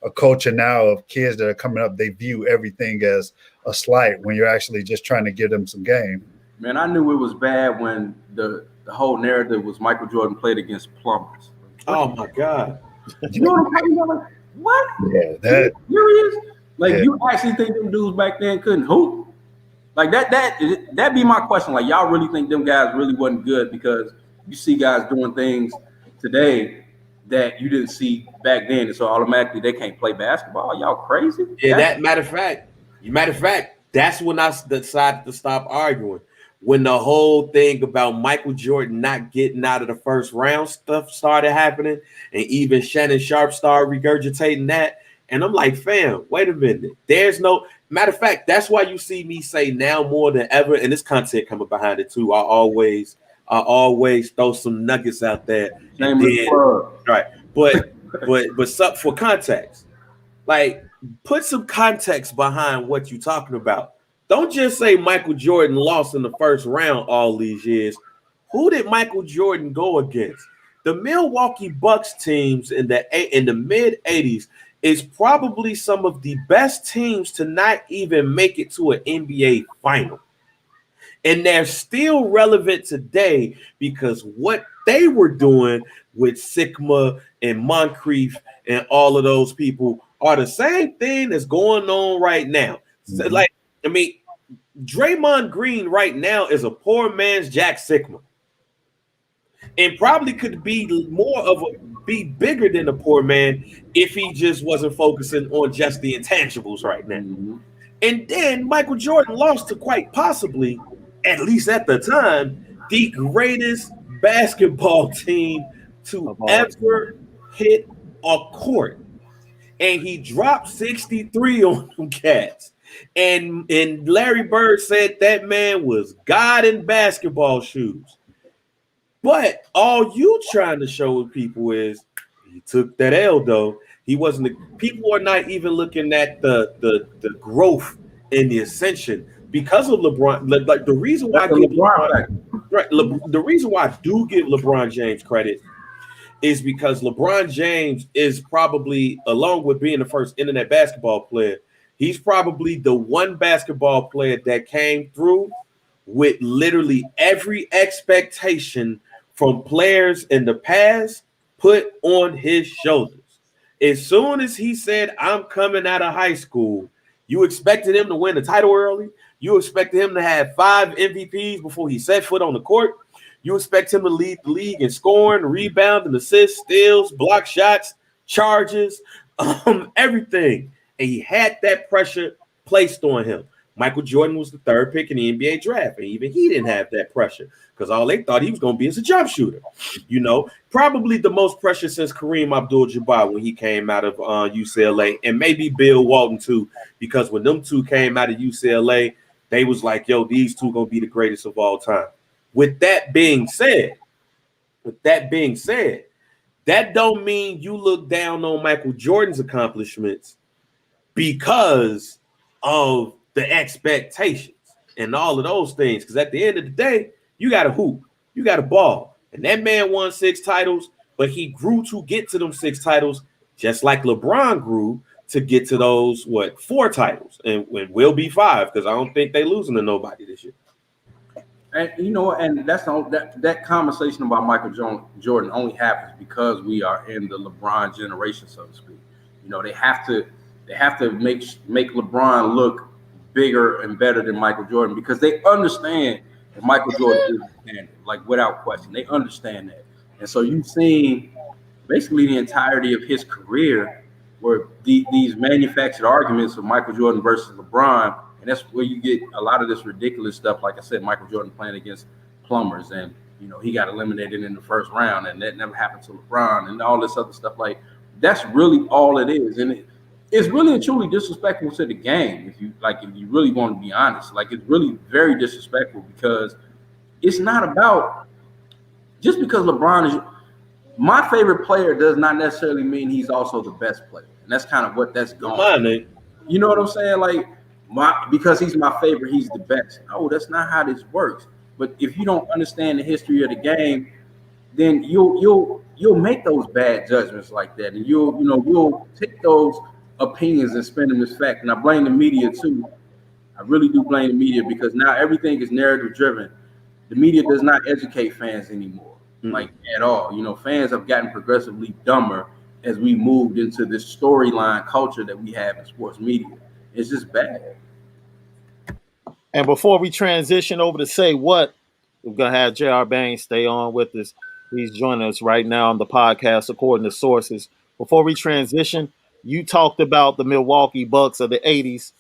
a culture now of kids that are coming up. They view everything as a slight when you're actually just trying to give them some game. Man, I knew it was bad when the whole narrative was Michael Jordan played against plumbers. Oh my God. You know what I'm talking about? Like, what? Yeah, that. Serious? Like, Yeah. you actually think them dudes back then couldn't hoop? Like that be my question. Like, y'all really think them guys really wasn't good because you see guys doing things today that you didn't see back then, and so automatically they can't play basketball? Y'all crazy? Yeah, that matter of fact, that's when I decided to stop arguing. When the whole thing about Michael Jordan not getting out of the first round stuff started happening, and even Shannon Sharp started regurgitating that. And I'm like, fam, wait a minute. There's no matter of fact, that's why you see me say now more than ever, and this content coming behind it too. I always throw some nuggets out there. And then, right. But for context, like put some context behind what you're talking about. Don't just say Michael Jordan lost in the first round all these years. Who did Michael Jordan go against? The Milwaukee Bucks teams in the mid 80s is probably some of the best teams to not even make it to an NBA final. And they're still relevant today because what they were doing with Sigma and Moncrief and all of those people are the same thing that's going on right now. So, like, I mean, Draymond Green right now is a poor man's Jack Sigma. And probably could be be bigger than a poor man if he just wasn't focusing on just the intangibles right now. Mm-hmm. And then Michael Jordan lost to quite possibly, at least at the time, the greatest basketball team to ever hit a court. And he dropped 63 on them cats. And Larry Bird said that man was God in basketball shoes. But all you trying to show people is he took that L though. He wasn't. People are not even looking at the growth and the ascension because of LeBron. Like the reason why I give the reason why I do give LeBron James credit is because LeBron James is probably, along with being the first internet basketball player, he's probably the one basketball player that came through with literally every expectation from players in the past put on his shoulders. As soon as he said, I'm coming out of high school, you expected him to win the title early. You expected him to have 5 MVPs before he set foot on the court. You expect him to lead the league in scoring, rebounding, assists, steals, block shots, charges, everything. And he had that pressure placed on him. Michael Jordan was the 3rd pick in the NBA draft, and even he didn't have that pressure because all they thought he was going to be is a jump shooter. You know, probably the most pressure since Kareem Abdul-Jabbar when he came out of UCLA, and maybe Bill Walton too, because when them two came out of UCLA, they was like, yo, these two going to be the greatest of all time. With that being said, that don't mean you look down on Michael Jordan's accomplishments because of the expectations and all of those things. Because at the end of the day, you got to hoop, you got to ball. And that man won 6 titles, but he grew to get to them 6 titles, just like LeBron grew to get to those, 4 titles. And will be 5, because I don't think they losing to nobody this year. And you know, and that's that conversation about Michael Jordan only happens because we are in the LeBron generation, so to speak. You know, they have to make LeBron look bigger and better than Michael Jordan because they understand that Michael Jordan is the standard, like without question. They understand that. And so you've seen basically the entirety of his career where these manufactured arguments of Michael Jordan versus LeBron, and that's where you get a lot of this ridiculous stuff. Like I said, Michael Jordan playing against plumbers, and you know he got eliminated in the first round, and that never happened to LeBron, and all this other stuff. Like that's really all it is, and it's really and truly disrespectful to the game. If you really want to be honest, like it's really very disrespectful because it's not about just because LeBron is. my favorite player does not necessarily mean he's also the best player, and that's kind of what that's going. You know what I'm saying? Like because he's my favorite, he's the best. No, that's not how this works. But if you don't understand the history of the game, then you'll make those bad judgments like that, and you'll take those opinions and spin them as fact. And I blame the media too. I really do blame the media because now everything is narrative driven. The media does not educate fans anymore, like at all. Fans have gotten progressively dumber as we moved into this storyline culture that we have in sports media. It's just bad. And before we transition over to Say What, we're going to have J.R. Baines stay on with us. He's joining us right now on the podcast, According to Sources. Before we transition, you talked about the Milwaukee Bucks of the 80s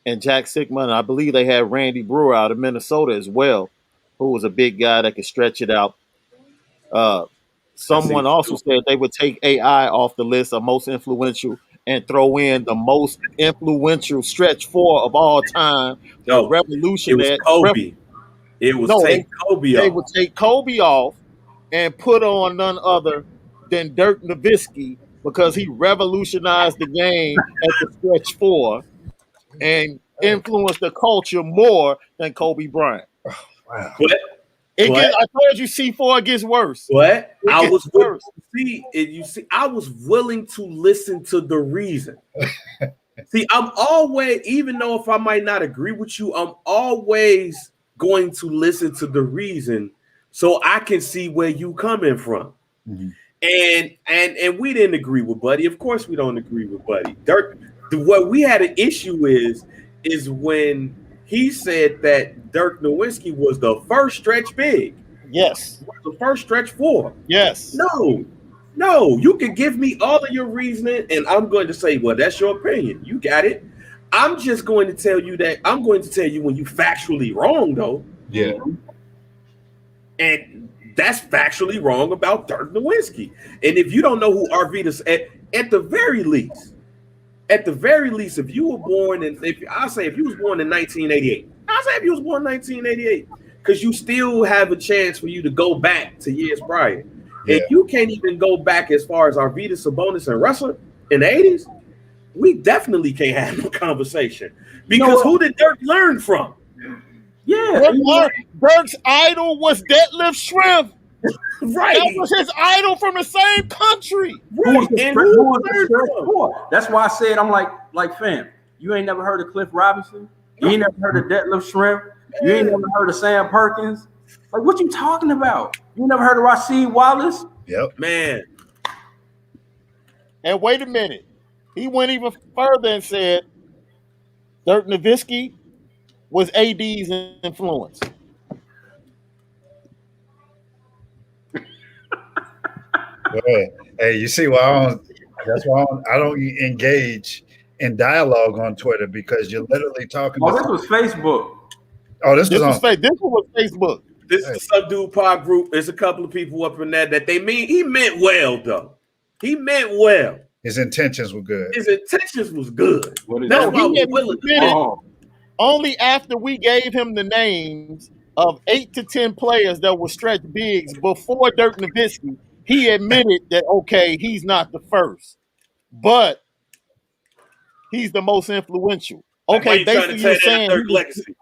and Jack Sikma, and I believe they had Randy Brewer out of Minnesota as well, who was a big guy that could stretch it out. Someone also said they would take AI off the list of most influential and throw in the most influential stretch four of all time. No, revolution. It was Kobe. They would take Kobe off and put on none other than Dirk Nowitzki because he revolutionized the game at the stretch four and influenced the culture more than Kobe Bryant. Oh, wow. I told you C4 gets worse. What? I was willing to listen to the reason. See, I'm always, even though if I might not agree with you, I'm always going to listen to the reason so I can see where you coming from. Mm-hmm. And we didn't agree with Buddy. Of course we don't agree with Buddy. Dirk, what we had an issue is when he said that Dirk Nowitzki was the first stretch big. Yes. The first stretch four. Yes. No, you can give me all of your reasoning, and I'm going to say, well, that's your opinion. You got it. I'm just going to tell you that I'm going to tell you when you factually wrong, though. Yeah. And that's factually wrong about Dirk Nowitzki. And if you don't know who Arvidas at the very least, if you were born in, if you was born in 1988, because you still have a chance for you to go back to years prior. Yeah. And you can't even go back as far as Arvidas, Sabonis, and Russell in the 80s. We definitely can't have no conversation because who did Dirk learn from? Yeah, Dirk's idol was Detlef Schrempf. Right, that was his idol from the same country. Right, that's why I said I'm like fam. You ain't never heard of Cliff Robinson? You ain't never heard of Detlef Schrempf? You ain't never heard of Sam Perkins? Like, what you talking about? You never heard of Rasheed Wallace? Yep, man. And wait a minute, he went even further and said Dirk Nowitzki was AD's influence. Hey, you see why that's why I don't engage in dialogue on Twitter because you're literally talking. Oh, this was Facebook. Oh, this was Facebook. This is some dude pod group. There's a couple of people up in there that he meant well though. He meant well. His intentions were good. No, he admitted only after we gave him the names of 8 to 10 players that were stretch bigs before Dirk Nowitzki. He admitted that, okay, he's not the first, but he's the most influential. Okay, basically you're saying legacy.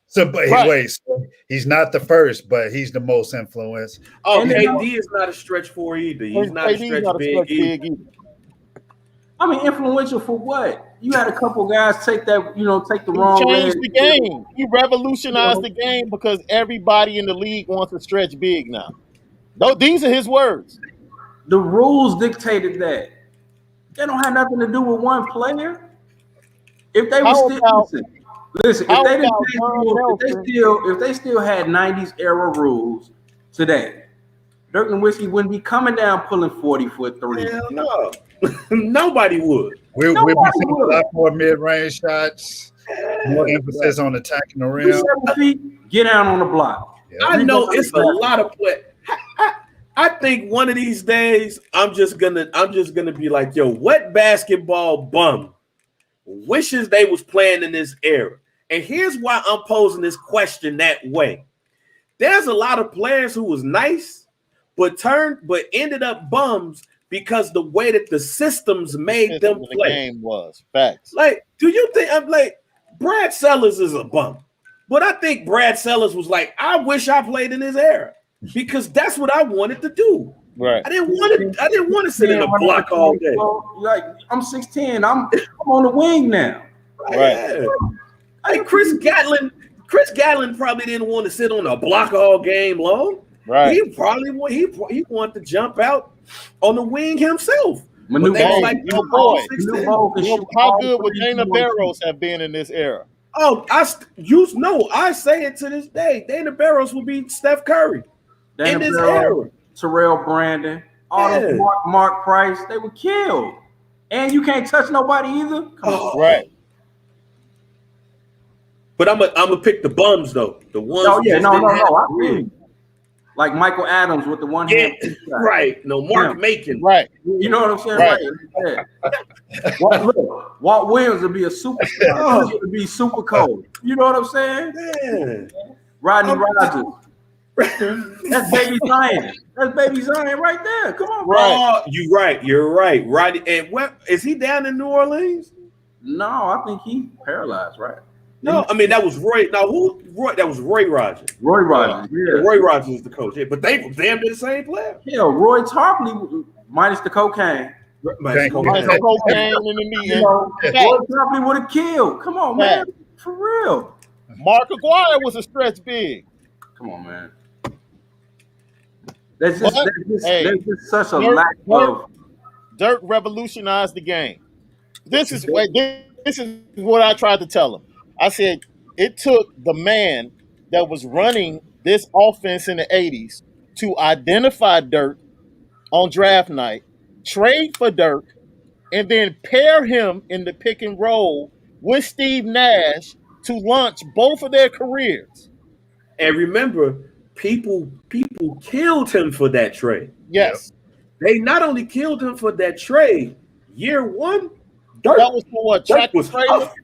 So, but wait, so he's not the first, but he's the most influenced. Oh, AD is not a stretch four either. He's not a stretch big either. I mean, influential for what? You had a couple guys take the wrong way. He changed the game. He revolutionized the game because everybody in the league wants a stretch big now. No, these are his words. The rules dictated that. They don't have nothing to do with one player. If they were if they still had 90s era rules today, Dirk Nowitzki wouldn't be coming down pulling 40-foot threes. Hell no. Nobody would. We'll be seeing a lot more mid-range shots, more emphasis on attacking the rim. 7 feet, get down on the block. Yeah. I know it's a lot of play. I think one of these days I'm just gonna be like, yo, what basketball bum wishes they was playing in this era? And here's why I'm posing this question that way. There's a lot of players who was nice, but ended up bums because the way that the systems made them play. The game was facts. Like, do you think I'm like Brad Sellers is a bum? But I think Brad Sellers was like, I wish I played in his era because that's what I wanted to do. Right. I didn't want to sit in a block all day. Like I'm 6'10", I'm on the wing now. Right. Yeah. Like Chris Gatlin probably didn't want to sit on a block all game long. Right. He probably he wanted to jump out on the wing himself. Manu Ball, like, you know, boy, Manu how good would Dana Barros have been in this era? Oh, I say it to this day. Dana Barros will be Steph Curry in this era. Terrell Brandon, all those Mark Price, they were killed. And you can't touch nobody either. Come on. Right. But I'm gonna pick the bums though. The ones. Oh yeah, no. I mean, like Michael Adams with the one hand. Right. No, Mark Macon. Right. You know what I'm saying? Right. Walt Williams would be a superstar. He would be super cold. You know what I'm saying? Yeah. Rodney Rogers. That's Baby Zion. That's Baby Zion right there. Come on, right. You're right. Rodney, and what is he down in New Orleans? No, I think he paralyzed, right? No, I mean that was Roy. Now who? Roy? That was Roy Rogers. Roy Rogers. Yeah. Roy Rogers is the coach. Yeah, but they were damn near the same player. Yeah, Roy Tarpley minus the cocaine. Minus cocaine in the meeting. Roy Tarpley would have killed. Come on, man. For real. Mark Aguirre was a stretch big. Come on, man. There's just such a lack of. Dirk revolutionized the game. This is what I tried to tell him. I said it took the man that was running this offense in the 80s to identify Dirk on draft night, trade for Dirk, and then pair him in the pick and roll with Steve Nash to launch both of their careers. And remember, people killed him for that trade. Yes. They not only killed him for that trade, year one, Dirk. That was for what? Dirk was Huff.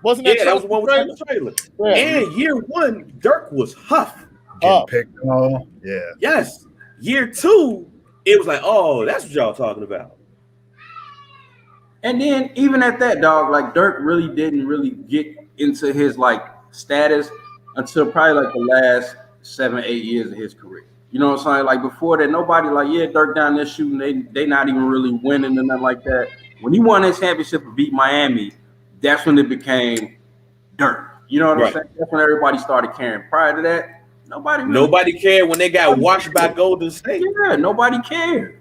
Wasn't that? Yeah, that was the one with the trailer. Yeah. And year one, Dirk was Huff. Getting picked on. Yeah. Yes. Year two, it was like, oh, that's what y'all talking about. And then even at that, dog, like Dirk really didn't really get into his like status until probably like the last 7-8 years of his career. You know what I'm saying? Like before that, nobody like, yeah, Dirk down there shooting, they not even really winning and nothing like that. When he won his championship and beat Miami, that's when it became Dirk. You know what I'm saying? That's when everybody started caring. Prior to that, nobody cared when they got washed by Golden State. Yeah, nobody cared.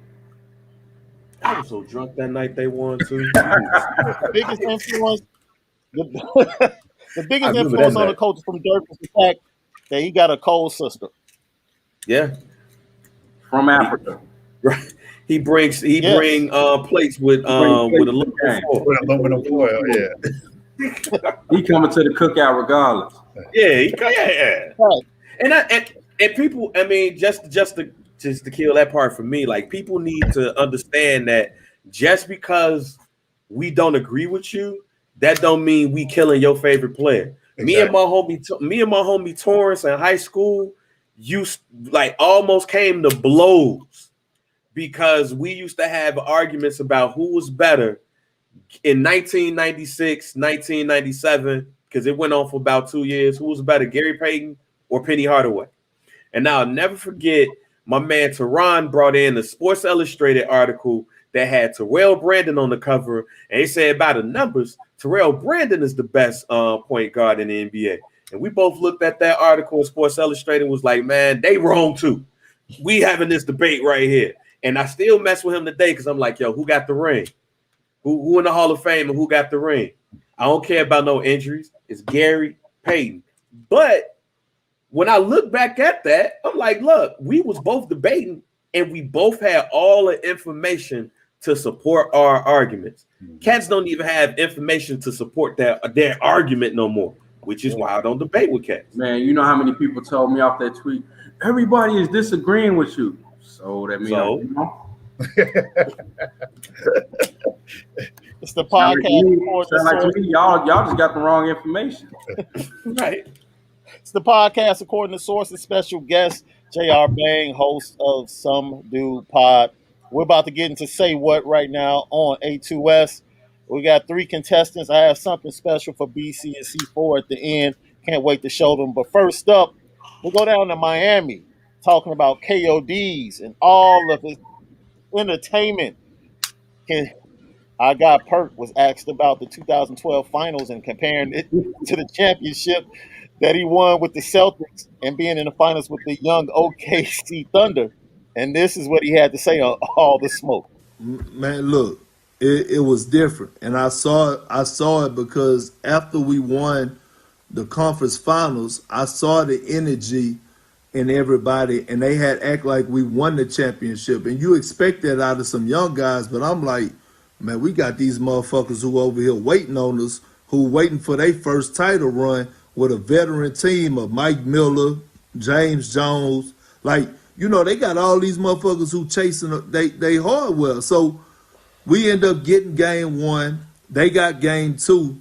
I was so drunk that night they won too. The biggest influence, the biggest influence on the coach from Dirk was the fact that he got a cold sister. Yeah, from Africa. Right. He bring plates with aluminum foil. Yeah. He coming to the cookout regardless. Yeah. Right. And people, I mean, just to kill that part for me, like people need to understand that just because we don't agree with you, that don't mean we killing your favorite player. Exactly. Me and my homie Torrance in high school used like almost came to blows because we used to have arguments about who was better in 1996, 1997, because it went on for about 2 years. Who was better, Gary Payton or Penny Hardaway? And now I'll never forget, my man Teron brought in a Sports Illustrated article that had Terrell Brandon on the cover, and he said by the numbers, Terrell Brandon is the best point guard in the NBA. And we both looked at that article in Sports Illustrated and was like, man, they wrong too. We having this debate right here. And I still mess with him today because I'm like, yo, who got the ring? Who in the Hall of Fame and who got the ring? I don't care about no injuries. It's Gary Payton. But when I look back at that, I'm like, look, we was both debating and we both had all the information to support our arguments. Cats don't even have information to support their argument no more, which is why I don't debate with cats. Man, you know how many people told me off that tweet, everybody is disagreeing with you. So that means you know? It's the podcast. Like y'all just got the wrong information. Right. It's the podcast according to sources. Special guest J.R. Bang, host of Some Dude Pod. We're about to get into Say What right now on A2S. We got 3 contestants. I have something special for BC and C4 at the end. Can't wait to show them. But first up, we'll go down to Miami, talking about KODs and all of his entertainment. Our guy Perk was asked about the 2012 finals and comparing it to the championship that he won with the Celtics and being in the finals with the young OKC Thunder. And this is what he had to say on All the Smoke. Man, look, it was different, and I saw it because after we won the conference finals, I saw the energy in everybody, and they had act like we won the championship. And you expect that out of some young guys, but I'm like, man, we got these motherfuckers who over here waiting on us, who waiting for their first title run with a veteran team of Mike Miller, James Jones. Like, you know, they got all these motherfuckers who chasing they hardware. So we end up getting game 1. They got game 2.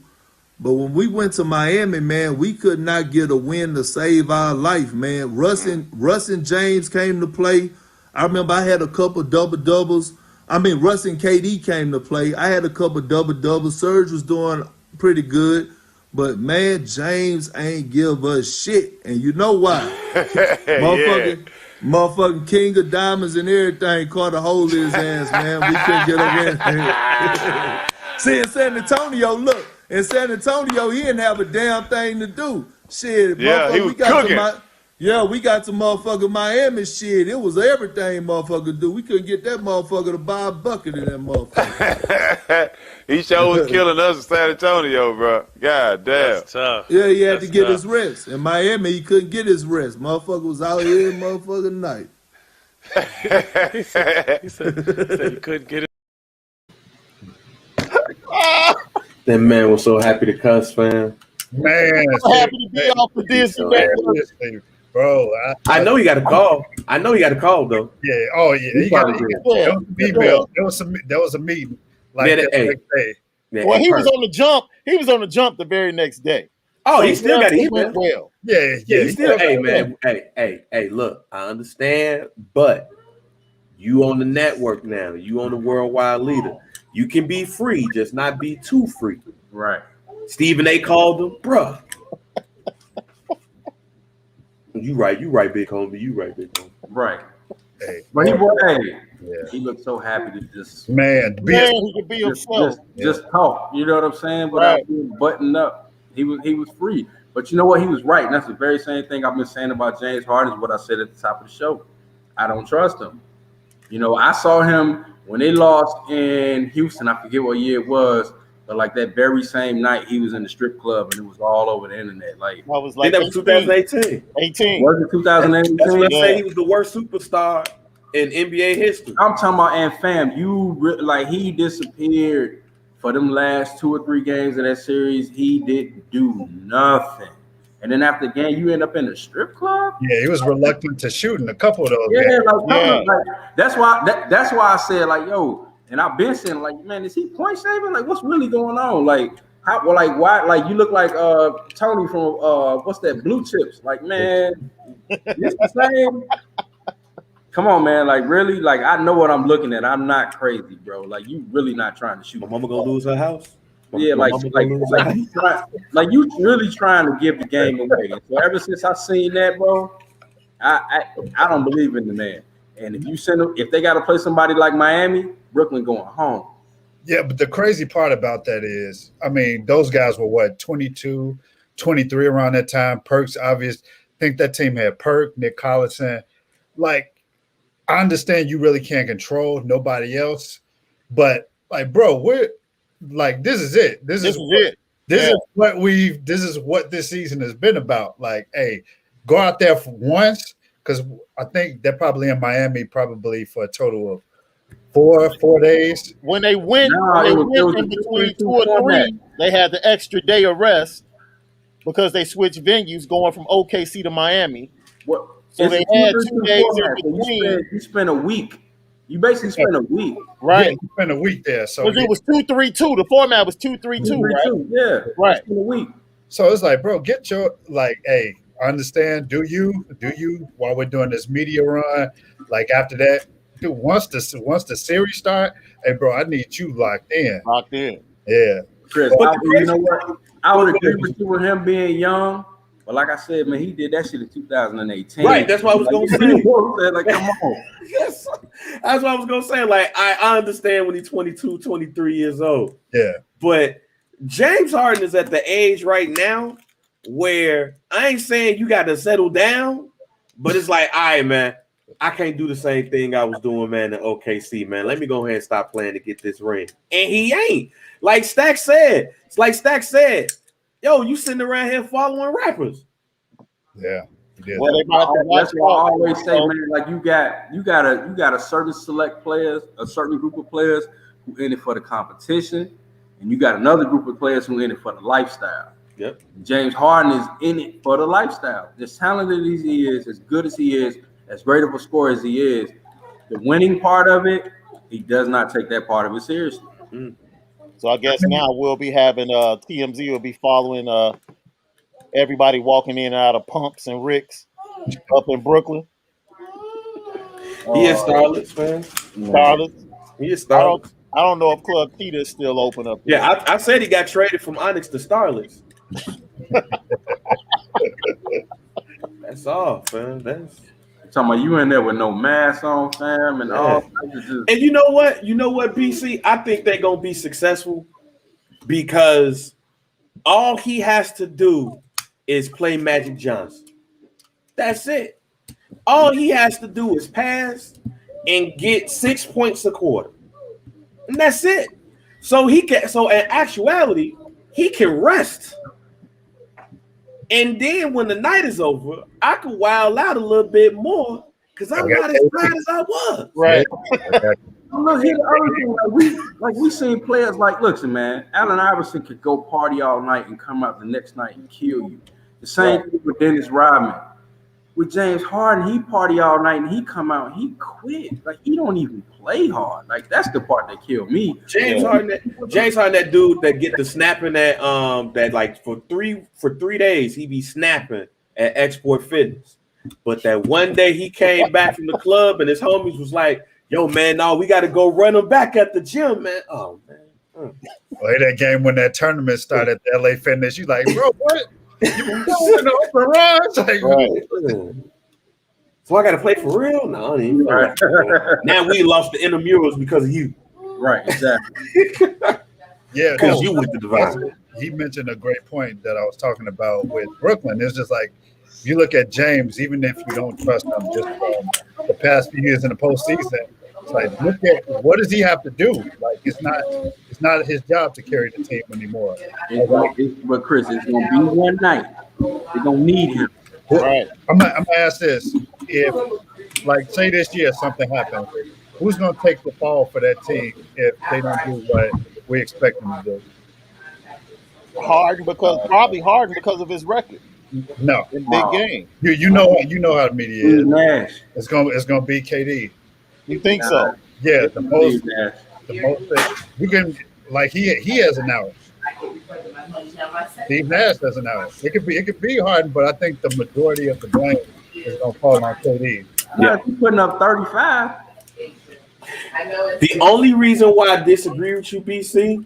But when we went to Miami, man, we could not get a win to save our life, man. Russ and James came to play. I remember I had a couple double-doubles. I mean, Russ and KD came to play. I had a couple double-doubles. Serge was doing pretty good. But, man, James ain't give us shit. And you know why? Motherfucking King of Diamonds and everything caught a hold of his ass, man. We couldn't get a win. See, in San Antonio, look. In San Antonio, he didn't have a damn thing to do. Shit, yeah, he was cooking. We got to motherfucking Miami shit. It was everything motherfucker do. We couldn't get that motherfucker to buy a bucket in that motherfucker. He sure was killing us in San Antonio, bro. God damn. That's tough. Yeah, he had to get his rest. In Miami, he couldn't get his rest. Motherfucker was out here motherfucking night. he said he couldn't get it. That man was so happy to cuss, fam. Man, I'm happy to be off the Disney Network. Bro, I know he got a call. Though. Yeah. Oh yeah. He probably did. There was a meeting. Like that next day. Yeah, well, he was on the jump. He was on the jump the very next day. Oh, he still got it. Went well. Yeah. He still. Hey, man. Hey. Look, I understand, but you on the network now. You on the worldwide leader. You can be free, just not be too free. Right. Stephen A. called him, bruh. You right, big homie. Right. Hey, but he looked so happy to just he could be himself. Just talk. You know what I'm saying? Without being buttoned up. He was free. But you know what? He was right. And that's the very same thing I've been saying about James Harden is what I said at the top of the show. I don't trust him. You know, I saw him when they lost in Houston. I forget what year it was. But like that very same night, he was in the strip club and it was all over the internet. Like, I was like, that was 2018. 18. Was it 2018? That's what I say. He was the worst superstar in NBA history. I'm talking about, and fam, he disappeared for them last 2 or 3 games of that series. He didn't do nothing. And then after the game, you end up in the strip club. Yeah, he was reluctant to shoot in a couple of those. Yeah, like that's why I said, like, yo. And I've been saying, like, man, is he point saving? Like, what's really going on? Like, why? Like, you look like Tony from what's that? Blue Chips. Like, man, it's the same. Come on, man. Like, really? Like, I know what I'm looking at. I'm not crazy, bro. Like, you really not trying to shoot. My mama gonna lose her house. Yeah, like you really trying to give the game away. So ever since I seen that, bro, I don't believe in the man. And if they got to play somebody like Miami, Brooklyn going home. Yeah, but the crazy part about that is, I mean, those guys were what, 22, 23 around that time. Perk's obvious. I think that team had Perk, Nick Collison. Like, I understand you really can't control nobody else, but like, bro, we're like, this is it. This is what this season has been about. Like, hey, go out there for once. Because I think they're probably in Miami probably for a total of four days. When they went in between 2 or 3, they had the extra day of rest because they switched venues going from OKC to Miami. So they had 2 days in between. You spent a week. You basically spent a week. Right. Yeah, you spent a week there. So it was 2-3-2. The format was 2-3-2, right? Yeah. Right. Spent a week. So it's like, bro, get your, like, hey, I understand. Do you? While we're doing this media run, like after that, dude, once the series start, hey, bro, I need you locked in. Locked in. Yeah. Chris, But you know what? I would Go agree ahead. with you with him being young, but like I said, man, he did that shit in 2018. Right, that's what I was gonna say. You know what I'm saying? Like, come on. Yes, that's what I was gonna say. Like, I understand when he's 22, 23 years old. Yeah. But James Harden is at the age right now where I ain't saying you got to settle down, but it's like, all right, man, I can't do the same thing I was doing, man, in OKC, man. Let me go ahead and stop playing to get this ring. And he ain't. Like Stack said, it's like Stack said, yo, you sitting around here following rappers. Yeah. Yeah. Well, they might have to watch That's why I out. always say, man, like you got a certain select players, a certain group of players who in it for the competition, and you got another group of players who in it for the lifestyle. Yep. James Harden is in it for the lifestyle. As talented as he is, as good as he is, as great of a scorer as he is, the winning part of it, he does not take that part of it seriously. So I guess now we'll be having TMZ will be following everybody walking in and out of Pumps and Rick's up in Brooklyn. He is Starlets, man. Starlets. He is Starlets. I don't know if Club Tita is still open up there. Yeah, I said he got traded from Onyx to Starlets. That's all, fam. That's Talking about you in there with no mask on, fam, and all. And you know what? BC? I think they're gonna be successful because all he has to do is play Magic Johnson. That's it. All he has to do is pass and get 6 points a quarter. And that's it. So in actuality, he can rest. And then when the night is over, I can wild out a little bit more because I'm not as tired as I was. Right. Look, here's the other thing. We seen players like, listen, man, Allen Iverson could go party all night and come out the next night and kill you. The same thing with Dennis Rodman. With James Harden, he party all night and he come out and he quit. Like, he don't even play hard. Like, that's the part that killed me. James Harden, that dude that get the snapping that like for three days he be snapping at Export Fitness. But that one day he came back from the club and his homies was like, yo, man, no, we got to go run him back at the gym, man. Oh, man. Well, that game when that tournament started at LA Fitness, you like, bro, what? You going off the runs? Like, Right. So I got to play for real? No, I ain't. Right. Now we lost the intramurals because of you. Right, exactly. Yeah, because you with the divine. He mentioned a great point that I was talking about with Brooklyn. It's just like, you look at James, even if you don't trust him just from the past few years in the postseason, it's like, look at what does he have to do? Like, it's not his job to carry the team anymore. But Chris, it's gonna be one night. They're gonna need him. Right. I'm gonna ask this: if, like, say this year something happens, who's gonna take the fall for that team if they don't do what we expect them to do? Harden because of his record. No, in big game. You know how the media is. Nash. It's gonna be KD. You think so? Yeah, the most we can, like, he has an out. Steve Nash has an out. It could be Harden, but I think the majority of the blame is gonna fall on KD. Yeah, he's putting up 35. The only reason why I disagree with you, BC,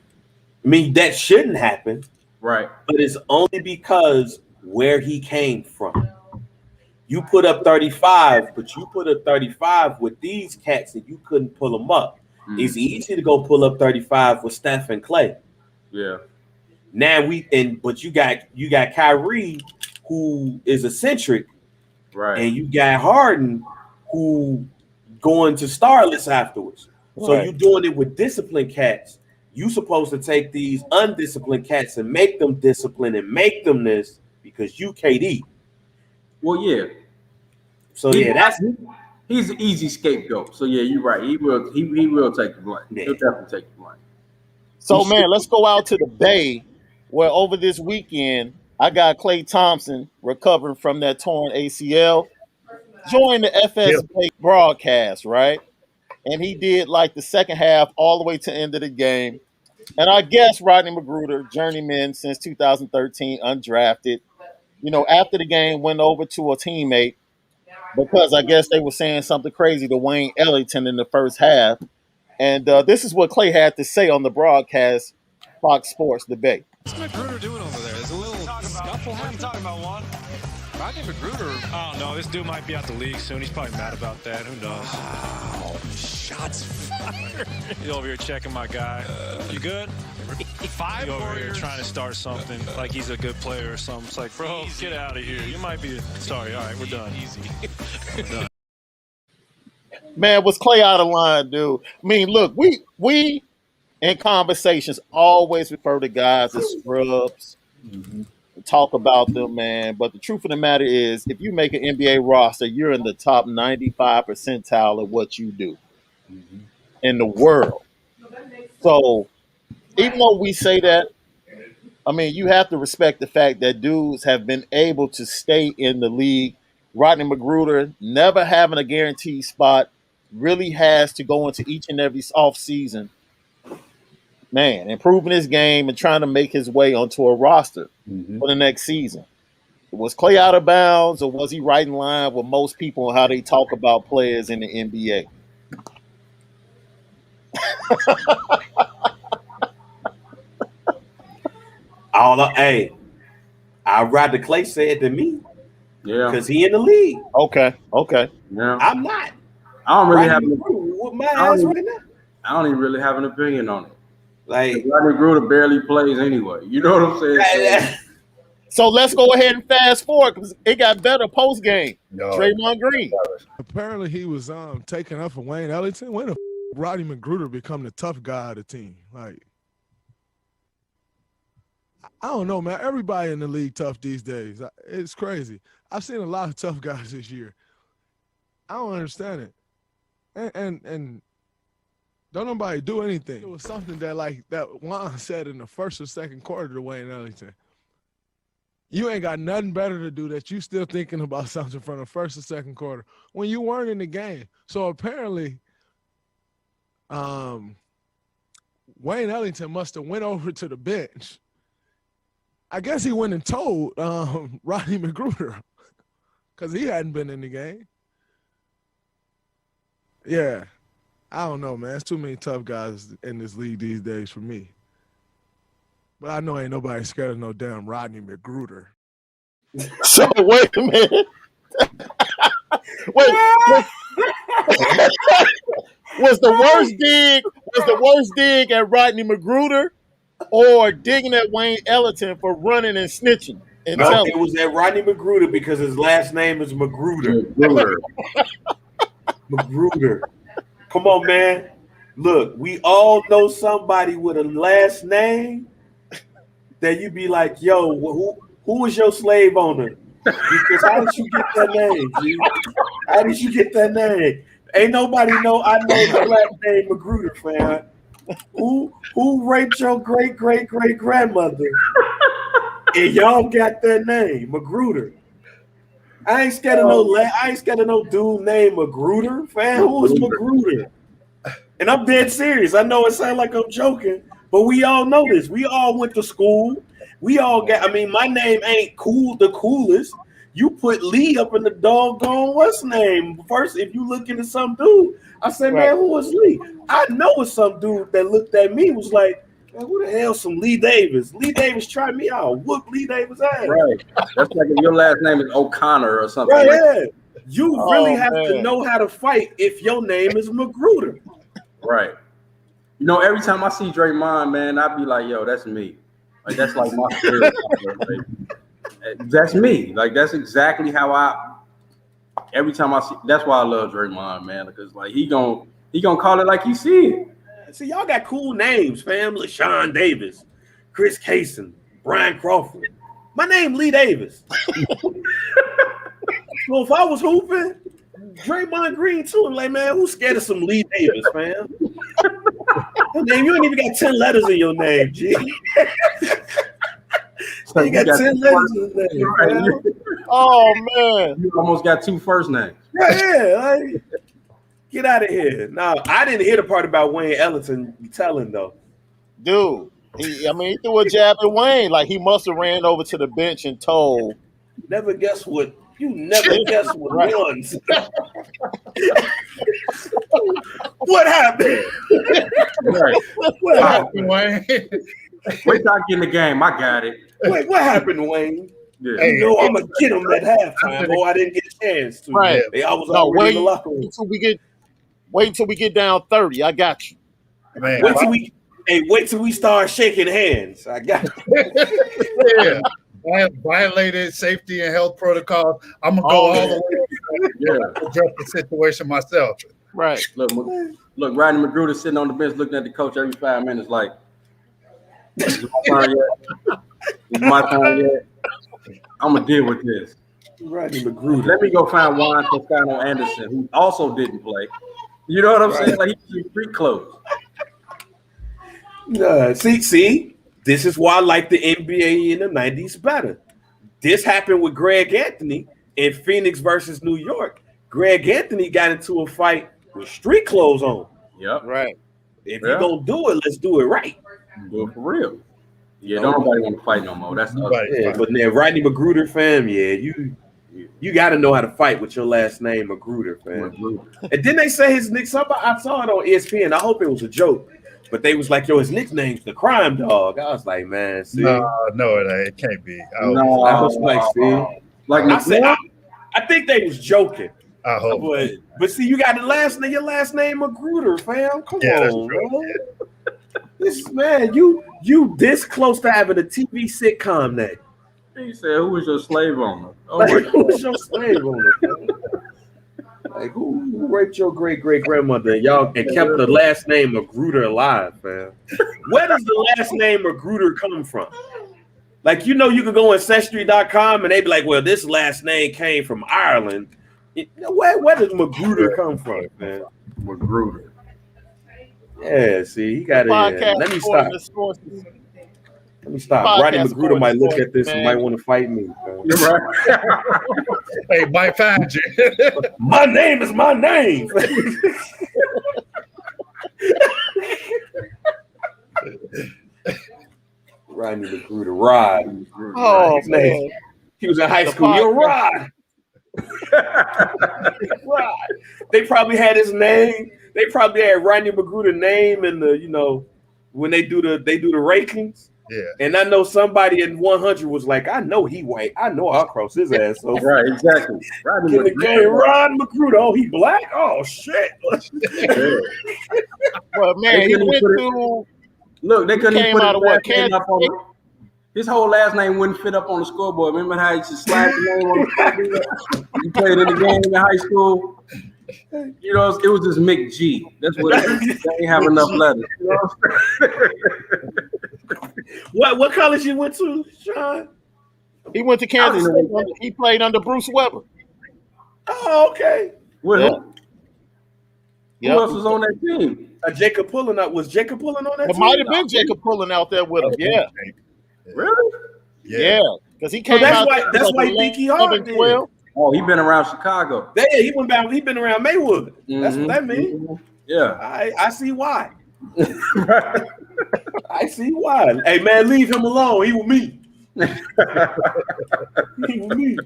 I mean that shouldn't happen, right? But it's only because where he came from. You put up 35, but you put up 35 with these cats and you couldn't pull them up. It's easy to go pull up 35 with Steph and Klay. Yeah. Now but you got Kyrie, who is eccentric, right? And you got Harden, who going to starless afterwards. Right. So you're doing it with disciplined cats. You supposed to take these undisciplined cats and make them disciplined and make them this because you KD. Well, yeah. So he's an easy scapegoat. So yeah, you're right. He will take the blame. Yeah. He'll definitely take the blame. So man, let's go out to the Bay, where over this weekend I got Klay Thompson recovering from that torn ACL, joined the FS broadcast, right? And he did like the second half all the way to the end of the game. And I guess Rodney McGruder, journeyman since 2013, undrafted. after the game, went over to a teammate because I guess they were saying something crazy to Wayne Ellington in the first half. And this is what Klay had to say on the broadcast, Fox Sports debate. What's Magruder doing over there? There's a little scuffle. What are you talking about, Juan? Rodney Magruder. I don't know. This dude might be out the league soon. He's probably mad about that. Who knows? Wow. Shots fired. He's over here checking my guy. You good? Five over here trying to start something like he's a good player or something. It's like, bro, get out of here. You might be. Sorry. All right, we're done. Easy. We're done. Man, was Klay out of line, dude? I mean, look, we in conversations always refer to guys as scrubs, talk about them, man. But the truth of the matter is, if you make an NBA roster, you're in the top 95 percentile of what you do in the world. So even though we say that, I mean, you have to respect the fact that dudes have been able to stay in the league. Rodney Magruder, never having a guaranteed spot, really has to go into each and every offseason, man, improving his game and trying to make his way onto a roster for the next season. Was Klay out of bounds, or was he right in line with most people on how they talk about players in the NBA? Hey, I'd rather Klay say it than me. Yeah, because he in the league. Okay. Yeah, I'm not. I don't really Rodney have. Magruder with my ass right now. I don't even really have an opinion on it. Like Rodney Magruder barely plays anyway. You know what I'm saying? So let's go ahead and fast forward because it got better post game. No. Draymond Green. Apparently he was taking up for Wayne Ellington. When the Rodney Magruder become the tough guy of the team? Like, I don't know, man. Everybody in the league tough these days. It's crazy. I've seen a lot of tough guys this year. I don't understand it. And don't nobody do anything. It was something that Juan said in the first or second quarter to Wayne Ellington. You ain't got nothing better to do that you still thinking about something from the first or second quarter when you weren't in the game. So apparently, Wayne Ellington must have went over to the bench. I guess he went and told Rodney Magruder because he hadn't been in the game. Yeah. I don't know, man. There's too many tough guys in this league these days for me. But I know ain't nobody scared of no damn Rodney Magruder. So wait a minute. Was the worst dig at Rodney Magruder or digging at Wayne Ellington for running and snitching? No, it was at Rodney Magruder because his last name is Magruder. Magruder. Come on, man. Look, we all know somebody with a last name that you be like, yo, who was your slave owner? Because how did you get that name, G? How did you get that name? Ain't nobody know I know the black name Magruder, fam. Who raped your great-great-great-grandmother? And y'all got that name, Magruder. I ain't scared of no dude named Magruder, fam. Who was Magruder? And I'm dead serious. I know it sounds like I'm joking, but we all know this. We all went to school. We all got, my name ain't the coolest. You put Lee up in the doggone what's name. First, if you look into some dude, I said, man, who was Lee? I know it's some dude that looked at me was like, man, who the hell some Lee Davis? Lee Davis tried me out. Whoop Lee Davis ass. Right. That's like if your last name is O'Connor or something. Right, yeah. You really have to know how to fight if your name is Magruder. Right. You know, every time I see Draymond, man, I be like, yo, that's me. Like, that's like my spirit. That's me. Like, that's exactly how every time I see, that's why I love Draymond, man, because like he gonna call it like he see it. See, y'all got cool names, fam. Shaun Davis, Chris Cason, Bryan Crawford. My name Lee Davis. So if I was hooping, Draymond Green too, I'm like, man, who's scared of some Lee Davis, fam? Your name, you ain't even got 10 letters in your name, G. So you got 10 letters in your name. Right. Oh man, you almost got 2 first names. Yeah. Like, get out of here. Now, I didn't hear the part about Wayne Ellington telling though. Dude, he threw a jab at Wayne. Like he must have ran over to the bench and told Never guess what. You never guess what ones. What happened? What happened, Wayne? Wait till I get in the game. I got it. Wait, what happened, Wayne? Yeah. You know I'm gonna get them at halftime. Oh, I didn't get a chance to. Right. I was already in the locker room. Wait until we get down 30. I got you. Man, wait till we start shaking hands. I got you. I have violated safety and health protocols. I'm gonna go all the way adjust the situation myself. Right. Look, Rodney McGruder sitting on the bench looking at the coach every 5 minutes like, is it my turn yet? Is it my turn yet? I'm going to deal with this. Rodney McGruder. Let me go find Juan Toscano Anderson, who also didn't play. You know what I'm saying? Like, he's street clothes. See, this is why I like the NBA in the 90s better. This happened with Greg Anthony in Phoenix versus New York. Greg Anthony got into a fight with street clothes on. Yep. Right. If you're going to do it, let's do it right. Do it for real. Yeah, don't nobody want to fight no more. That's but then Rodney McGruder, fam, you got to know how to fight with your last name, McGruder, fam. And then they say his nickname. I saw it on ESPN. I hope it was a joke. But they was like, yo, his nickname's the Crime Dog. I was like, man, see. No, it can't be. I was like, see. Like I said, I think they was joking. I hope. But see, you got your last name McGruder, fam. Come on, man. This man, you this close to having a TV sitcom name. He said, "Who was your slave owner?" Oh like, who was your slave owner? Like who raped your great grandmother and kept the last name Magruder alive, man? Where does the last name Magruder come from? Like you can go on Ancestry.com and they be like, well, this last name came from Ireland. Where does Magruder come from, man? Magruder. Yeah, see, he got it. Let me stop. Rodney McGruder might look at this and might want to fight me. You're right. Hey, might find you. My name is my name. Rodney McGruder, Rod. Oh, his name. He was in high school. You're Rod. Rod. They probably had his name. They probably had Rodney McGruder name in the, when they do the rankings. Yeah. And I know somebody in 100 was like, I know he white. I know I'll cross his ass. So right, exactly. In the game, Ron McGruder. Oh, he black? Oh, shit. Well, man, he went through. Look, they couldn't even put out of what Kansas. His whole last name wouldn't fit up on the scoreboard. Remember how he just slide the name on the scoreboard? He played in the game in high school. It was just Mick G. That's what it is. They ain't have enough letters. What college you went to, Sean? He went to Kansas State. He played under Bruce Weber. Oh, okay. With who? Yep. Who else was on that team? Jacob Pullen out. Was Jacob Pullen on that team? It might have been Jacob Pullen out there with him. Yeah. Really? Yeah. Because he came that's out. That's why you think he hard then. Oh, he been around Chicago. Yeah, he been around Maywood. Mm-hmm. That's what that means. Yeah. I see why. I see why. Hey man, leave him alone. He with me. He with me.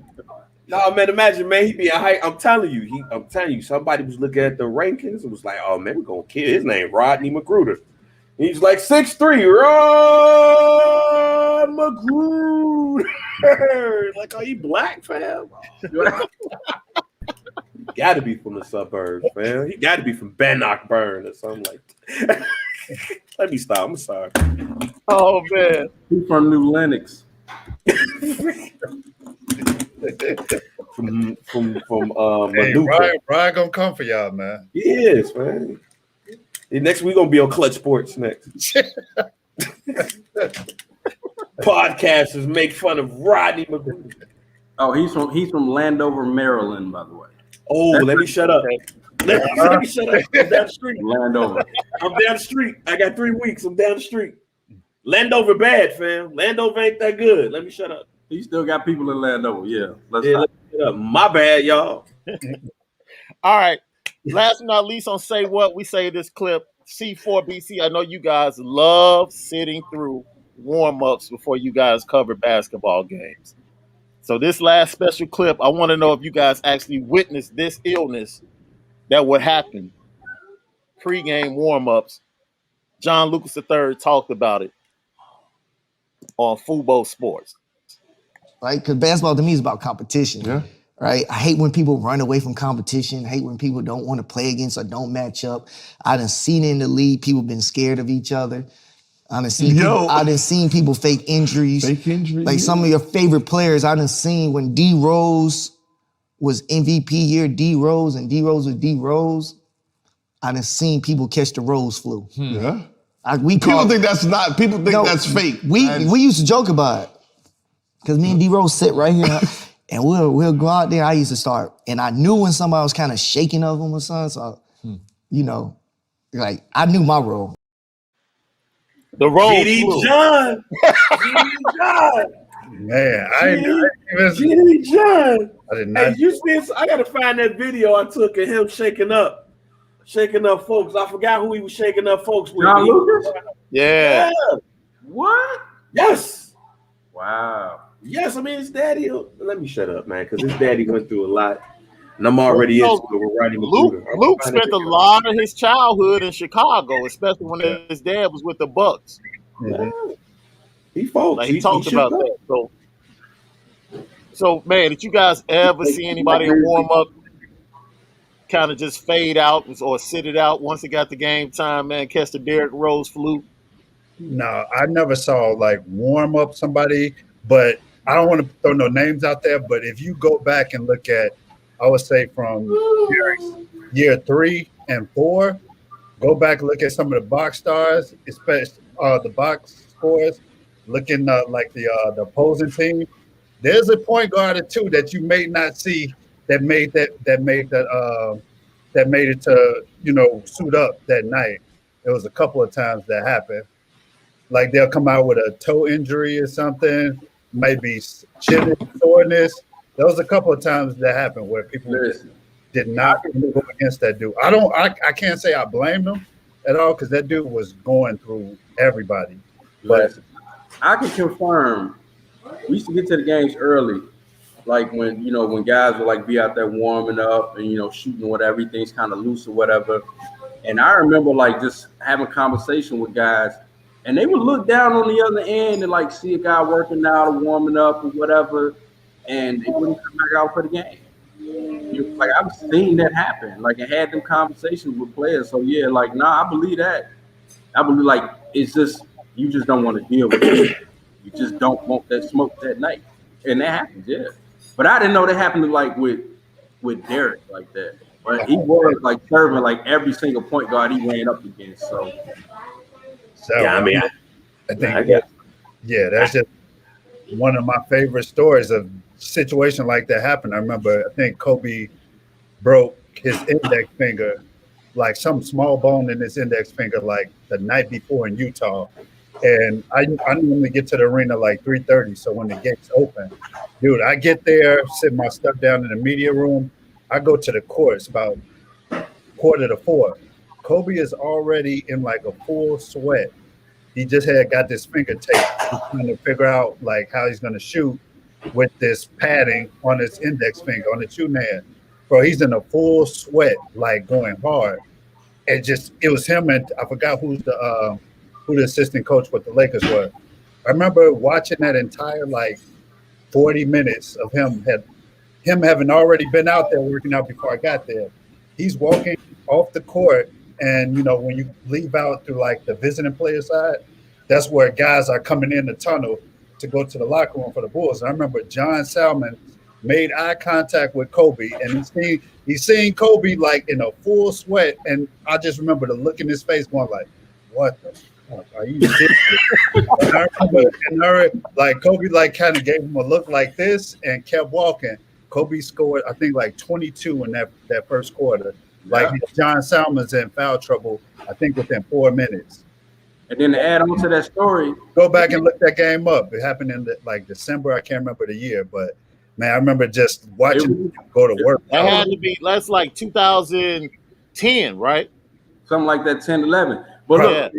No, man, imagine, man, he be a high. I'm telling you, somebody was looking at the rankings and was like, oh man, we're gonna kill his name, Rodney McGruder. He's like 6'3", Rod McGruder. Like, are you black, fam? Got to be from the suburbs, man. He got to be from Bannockburn or something like that. Let me stop. I'm sorry. Oh man, he's from New Lenox. from hey, Brian gonna come for y'all, man. He is, man. Next we're gonna be on Clutch Sports next. Podcasters make fun of Rodney McGruder. Oh, he's from Landover, Maryland, by the way. Oh, let me shut up. Let me shut up. I'm down the street. Landover. I'm down the street. I got 3 weeks. I'm down the street. Landover bad, fam. Landover ain't that good. Let me shut up. He still got people in Landover. Yeah. Let me shut up. My bad, y'all. All right. Last but not least, on Say What, we say this clip, C4BC. I know you guys love sitting through warm-ups before you guys cover basketball games. So this last special clip, I want to know if you guys actually witnessed this illness that would happen. Pre-game warm-ups. John Lucas III talked about it on Fubo Sports. Right? Because basketball to me is about competition. Yeah. Right? I hate when people run away from competition. I hate when people don't want to play against or don't match up. I done seen in the league, people been scared of each other. I done seen people fake injuries. Like some of your favorite players, I done seen when D Rose was MVP year, D Rose was D Rose. I done seen people catch the Rose flu. Yeah. People think that's fake. We used to joke about it. Because me and D Rose sit right here and we'll go out there. I used to start. And I knew when somebody was kind of shaking of them or something. So, you know, like I knew my role. The Rose GD flu. John. GD John. Man, GD John. I did not. Hey, you see, I gotta find that video I took of him shaking up folks. I forgot who he was shaking up folks with. John Lucas? Yeah. What? Yes. Wow. Yes, I mean his daddy. Let me shut up, man, because his daddy went through a lot, and I'm already into it with Rodney McGruder. Luke spent a lot of his childhood in Chicago, especially when his dad was with the Bucks. Yeah. He fought. Like, he talked about that. So, man, did you guys ever see anybody in warm up kind of just fade out or sit it out once it got to game time, man, catch the Derrick Rose flu? No, I never saw like warm up somebody, but I don't want to throw no names out there. But if you go back and look at, I would say from year 3 and 4, go back and look at some of the box stars, especially the box scores, looking like the opposing team. There's a point guard or two that you may not see that made it to, you know, suit up that night. There was a couple of times that happened. Like they'll come out with a toe injury or something, maybe chin soreness. There was a couple of times that happened where people did not go against that dude. I can't say I blame them at all because that dude was going through everybody. But I can confirm we used to get to the games early, like when guys would like be out there warming up and shooting whatever, everything's kind of loose or whatever. And I remember like just having a conversation with guys, and they would look down on the other end and like see a guy working out or warming up or whatever, and they wouldn't come back out for the game. Like I've seen that happen. Like I had them conversations with players. So yeah, like I believe that. I believe like it's just you just don't want to deal with it. You just don't want that smoke that night, and that happens. Yeah, but I didn't know that happened like with Derrick like that. But he was like serving like every single point guard he ran up against. So yeah, I mean, I think that's just one of my favorite stories of situation like that happened. I remember, I think Kobe broke his index finger, like some small bone in his index finger, like the night before in Utah. And I normally get to the arena like 3:30. So when the gates open, dude, I get there, sit my stuff down in the media room. I go to the courts about 3:45. Kobe is already in like a full sweat. He just got this finger tape, trying to figure out like how he's going to shoot with this padding on his index finger, on the shooting hand. Bro, he's in a full sweat, like going hard. It was him and I forgot who the assistant coach with the Lakers was. I remember watching that entire like 40 minutes of him having already been out there working out before I got there. He's walking off the court, and when you leave out through like the visiting player side, that's where guys are coming in the tunnel to go to the locker room for the Bulls. And I remember John Salmon made eye contact with Kobe, and he's seeing Kobe like in a full sweat, and I just remember the look in his face going like, what the fuck are you serious? and I remember like Kobe like kind of gave him a look like this and kept walking. Kobe scored, I think, like 22 in that first quarter. Like John Salmon's in foul trouble, I think, within 4 minutes. And then to add on to that story, go back and look that game up. It happened in like December. I can't remember the year, but man, I remember just watching him go to work. That had to be, that's like 2010, right? Something like that, 10, 11. But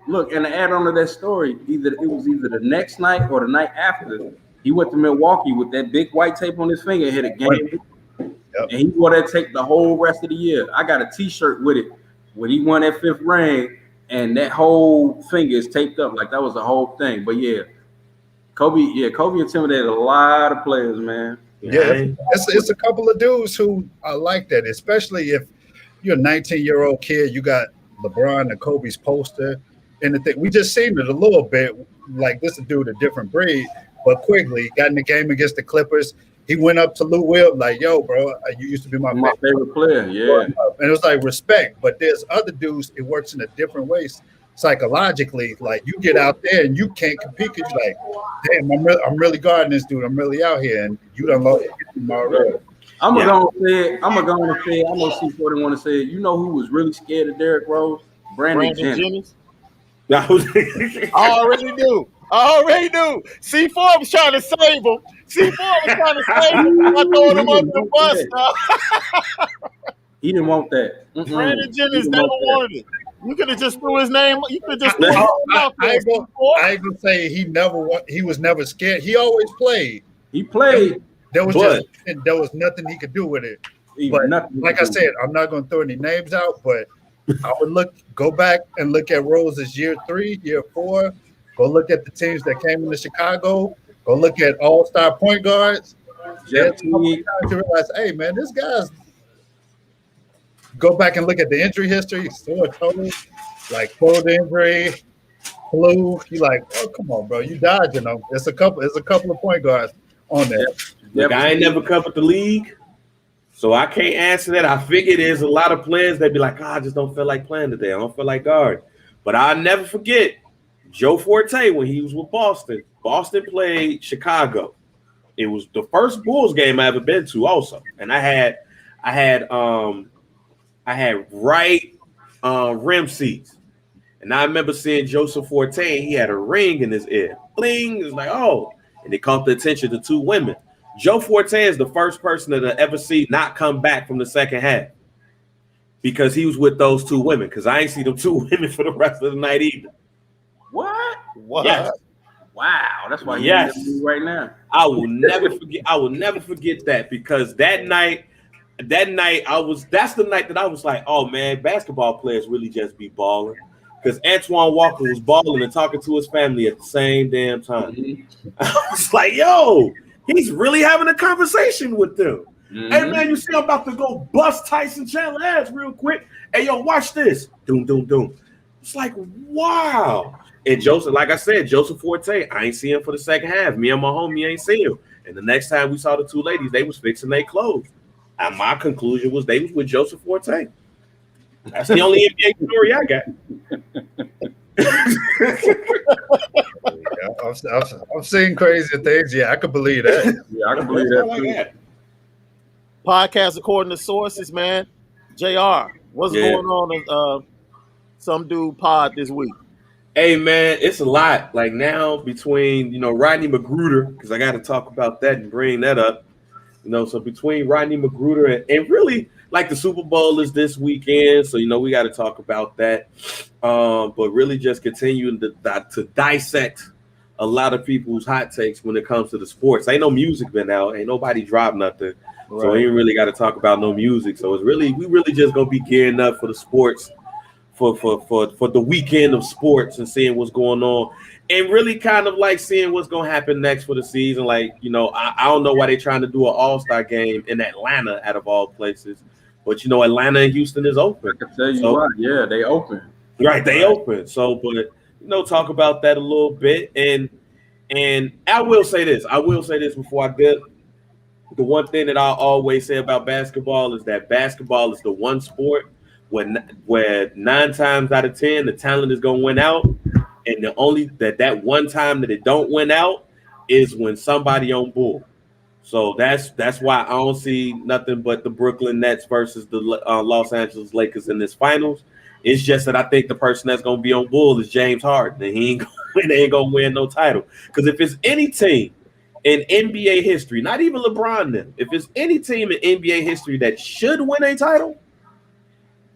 look, and to add on to that story, it was either the next night or the night after, He went to Milwaukee with that big white tape on his finger and hit a game. Yep. And he wore that tape the whole rest of the year. I got a T-shirt with it when he won that 5th ring, and that whole finger is taped up. Like, that was the whole thing. But yeah, Kobe intimidated a lot of players, man. Yeah, it's a couple of dudes who are like that, especially if you're a 19-year-old kid, you got LeBron and Kobe's poster and the thing. We just seen it a little bit, like this dude a different breed, but quickly got in the game against the Clippers. He went up to Lou Will like, "Yo, bro, you used to be my favorite player." Yeah, and it was like respect. But there's other dudes. It works in a different way psychologically. Like you get out there and you can't compete because you're like, "Damn, I'm really guarding this dude. I'm really out here," and you done lost him already. I'm gonna go and say it. I know C40 want to say it. You know who was really scared of Derrick Rose? Brandon Jennings. I already knew. C4 was trying to save him. I throwing him under the bus now. He didn't want that. Brandon Jennings never wanted it. You could have just threw his name. You could just. I ain't gonna say he was never scared. He always played. He played. There was nothing he could do with it. But like I said, I'm not gonna throw any names out, but I would go back and look at Rose's year 3, year 4. Go look at the teams that came into Chicago. Go look at all-star point guards. You realize, hey man, this guy's. Go back and look at the injury history. Sore toe, like cold injury, flu. You like, oh come on, bro, you dodging them. It's a couple of point guards on there. Look, I ain't never covered the league, so I can't answer that. I figure there's a lot of players that be like, I just don't feel like playing today. I don't feel like guard. But I'll never forget Joe Forte when he was with Boston. Boston played Chicago. It was the first Bulls game I ever been to also. And I had right rim seats. And I remember seeing Joseph Forte, he had a ring in his ear. Bling! It's like, oh. And it caught the attention of 2 women. Joe Forte is the first person that I ever see not come back from the second half. Because he was with those 2 women. Because I ain't see them 2 women for the rest of the night either. What? Yes. Wow. That's why you're right now. I will never forget that, because that night that's the night that I was like, oh man, basketball players really just be balling. Because Antoine Walker was balling and talking to his family at the same damn time. Mm-hmm. I was like, yo, he's really having a conversation with them. Mm-hmm. Hey man, you see I'm about to go bust Tyson Chandler ass real quick. Hey yo, watch this. Doom, doom, doom. It's like, wow. And Joseph, like I said, Joseph Forte, I ain't see him for the second half. Me and my homie ain't see him. And the next time we saw the 2 ladies, they was fixing their clothes. And my conclusion was they was with Joseph Forte. That's the only NBA story I got. I've seen crazy things. Yeah, I could believe that. Yeah, I can believe that too. Podcast according to sources, man. JR, what's going on in Some Dude Pod this week? Hey man, it's a lot. Like now between Rodney Magruder, because I got to talk about that and bring that up. So between Rodney Magruder and really like the Super Bowl is this weekend, so we got to talk about that. But really just continuing to dissect a lot of people's hot takes when it comes to the sports. Ain't no music been out, ain't nobody dropped nothing, right. So ain't really got to talk about no music. So it's we really just gonna be gearing up for the sports. For the weekend of sports and seeing what's going on, and really kind of like seeing what's going to happen next for the season. Like, I don't know why they're trying to do an all-star game in Atlanta out of all places, but Atlanta and Houston is open. I can tell you what, yeah, they open. Right, they open. So, but talk about that a little bit, and I will say this before I get. The one thing that I always say about basketball is that basketball is the one sport where 9 times out of 10 the talent is gonna win out, and the only that one time that it don't win out is when somebody on bull. So that's why I don't see nothing but the Brooklyn Nets versus the Los Angeles Lakers in this finals. It's just that I think the person that's gonna be on bull is James Harden, and he ain't gonna win no title. Because if it's any team in NBA history, not even LeBron then, if it's any team in NBA history that should win a title,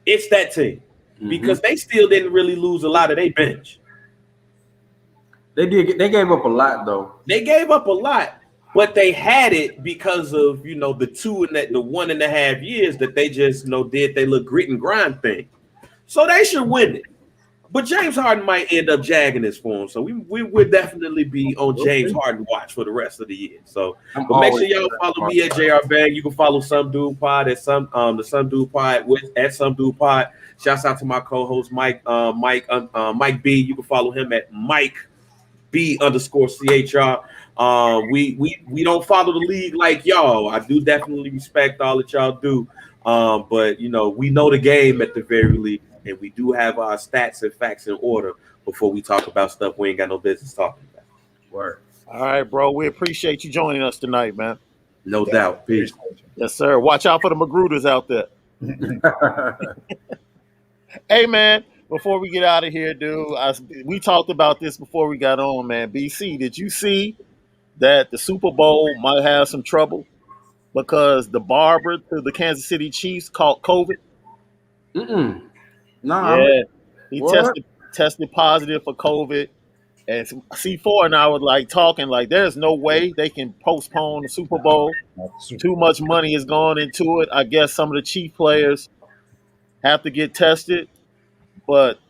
it's that team, because they still didn't really lose a lot of their bench. They did. They gave up a lot, though. They gave up a lot, but they had it because of the 1.5 years that they just did their little grit and grind thing. So they should win it. But James Harden might end up jagging this for him. So we would definitely be on James Harden watch for the rest of the year. So but make sure y'all follow me at JR Bag. You can follow Some Dude Pod at the Some Dude Pod at Some Dude Pod. Shouts out to my co-host Mike B. You can follow him at Mike B_CHR. We don't follow the league like y'all. I do definitely respect all that y'all do. But we know the game at the very least. And we do have our stats and facts in order before we talk about stuff we ain't got no business talking about. Word. All right, bro. We appreciate you joining us tonight, man. No doubt. Peace. Yes, sir. Watch out for the Magruders out there. Hey, man, before we get out of here, dude, we talked about this before we got on, man. BC, did you see that the Super Bowl might have some trouble because the barber to the Kansas City Chiefs caught COVID? Nah, yeah, he tested positive for COVID, and C4 and I was like talking like, there's no way they can postpone the Super Bowl. Too much money is going into it. I guess some of the Chief players have to get tested, but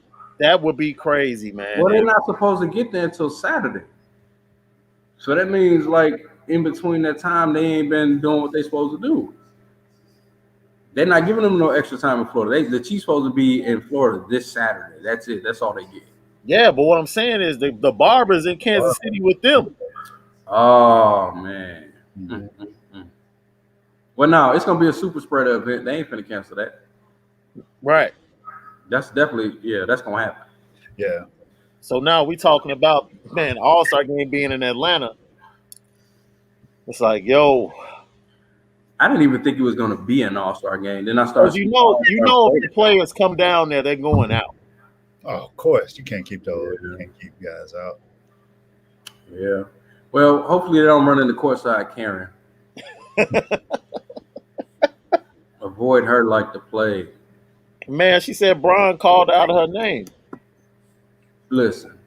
that would be crazy, man. Well, they're not supposed to get there until Saturday, so that means like in between that time they ain't been doing what they're supposed to do. They're not giving them no extra time in Florida. The Chiefs supposed to be in Florida this Saturday. That's it. That's all they get. Yeah, but what I'm saying is the barber's in Kansas City with them. Oh, man. Well, no, it's going to be a super spreader event. They ain't finna cancel that. Right. That's definitely, that's going to happen. Yeah. So now we talking about, man, All-Star game being in Atlanta. It's like, yo, I didn't even think it was going to be an All-Star game. Then I started. You know, if the players come down there, they're going out. Oh, of course, you can't keep those. You can't keep guys out. Yeah. Well, hopefully they don't run into courtside Karen. Avoid her like the plague. Man, she said Bryan called out her name. Listen,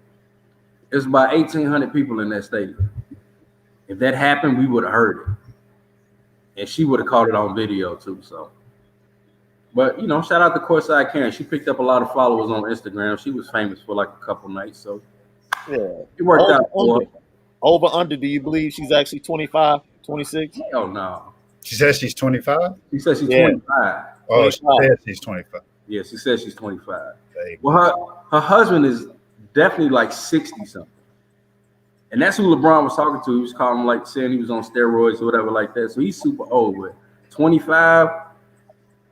it's about 1,800 people in that stadium. If that happened, we would have heard it. And she would have caught it on video too. So, but shout out to Courtside Karen. She picked up a lot of followers on Instagram. She was famous for like a couple nights. So yeah, it worked out. Over under, do you believe she's actually 25, 26? Hell no. She says she's 25? She says she's 25. Oh, she said she's 25. Yeah, she says she's 25. Well, her husband is definitely like 60-something. And that's who LeBron was talking to. He was calling him, like, saying he was on steroids or whatever like that. So he's super old. But 25,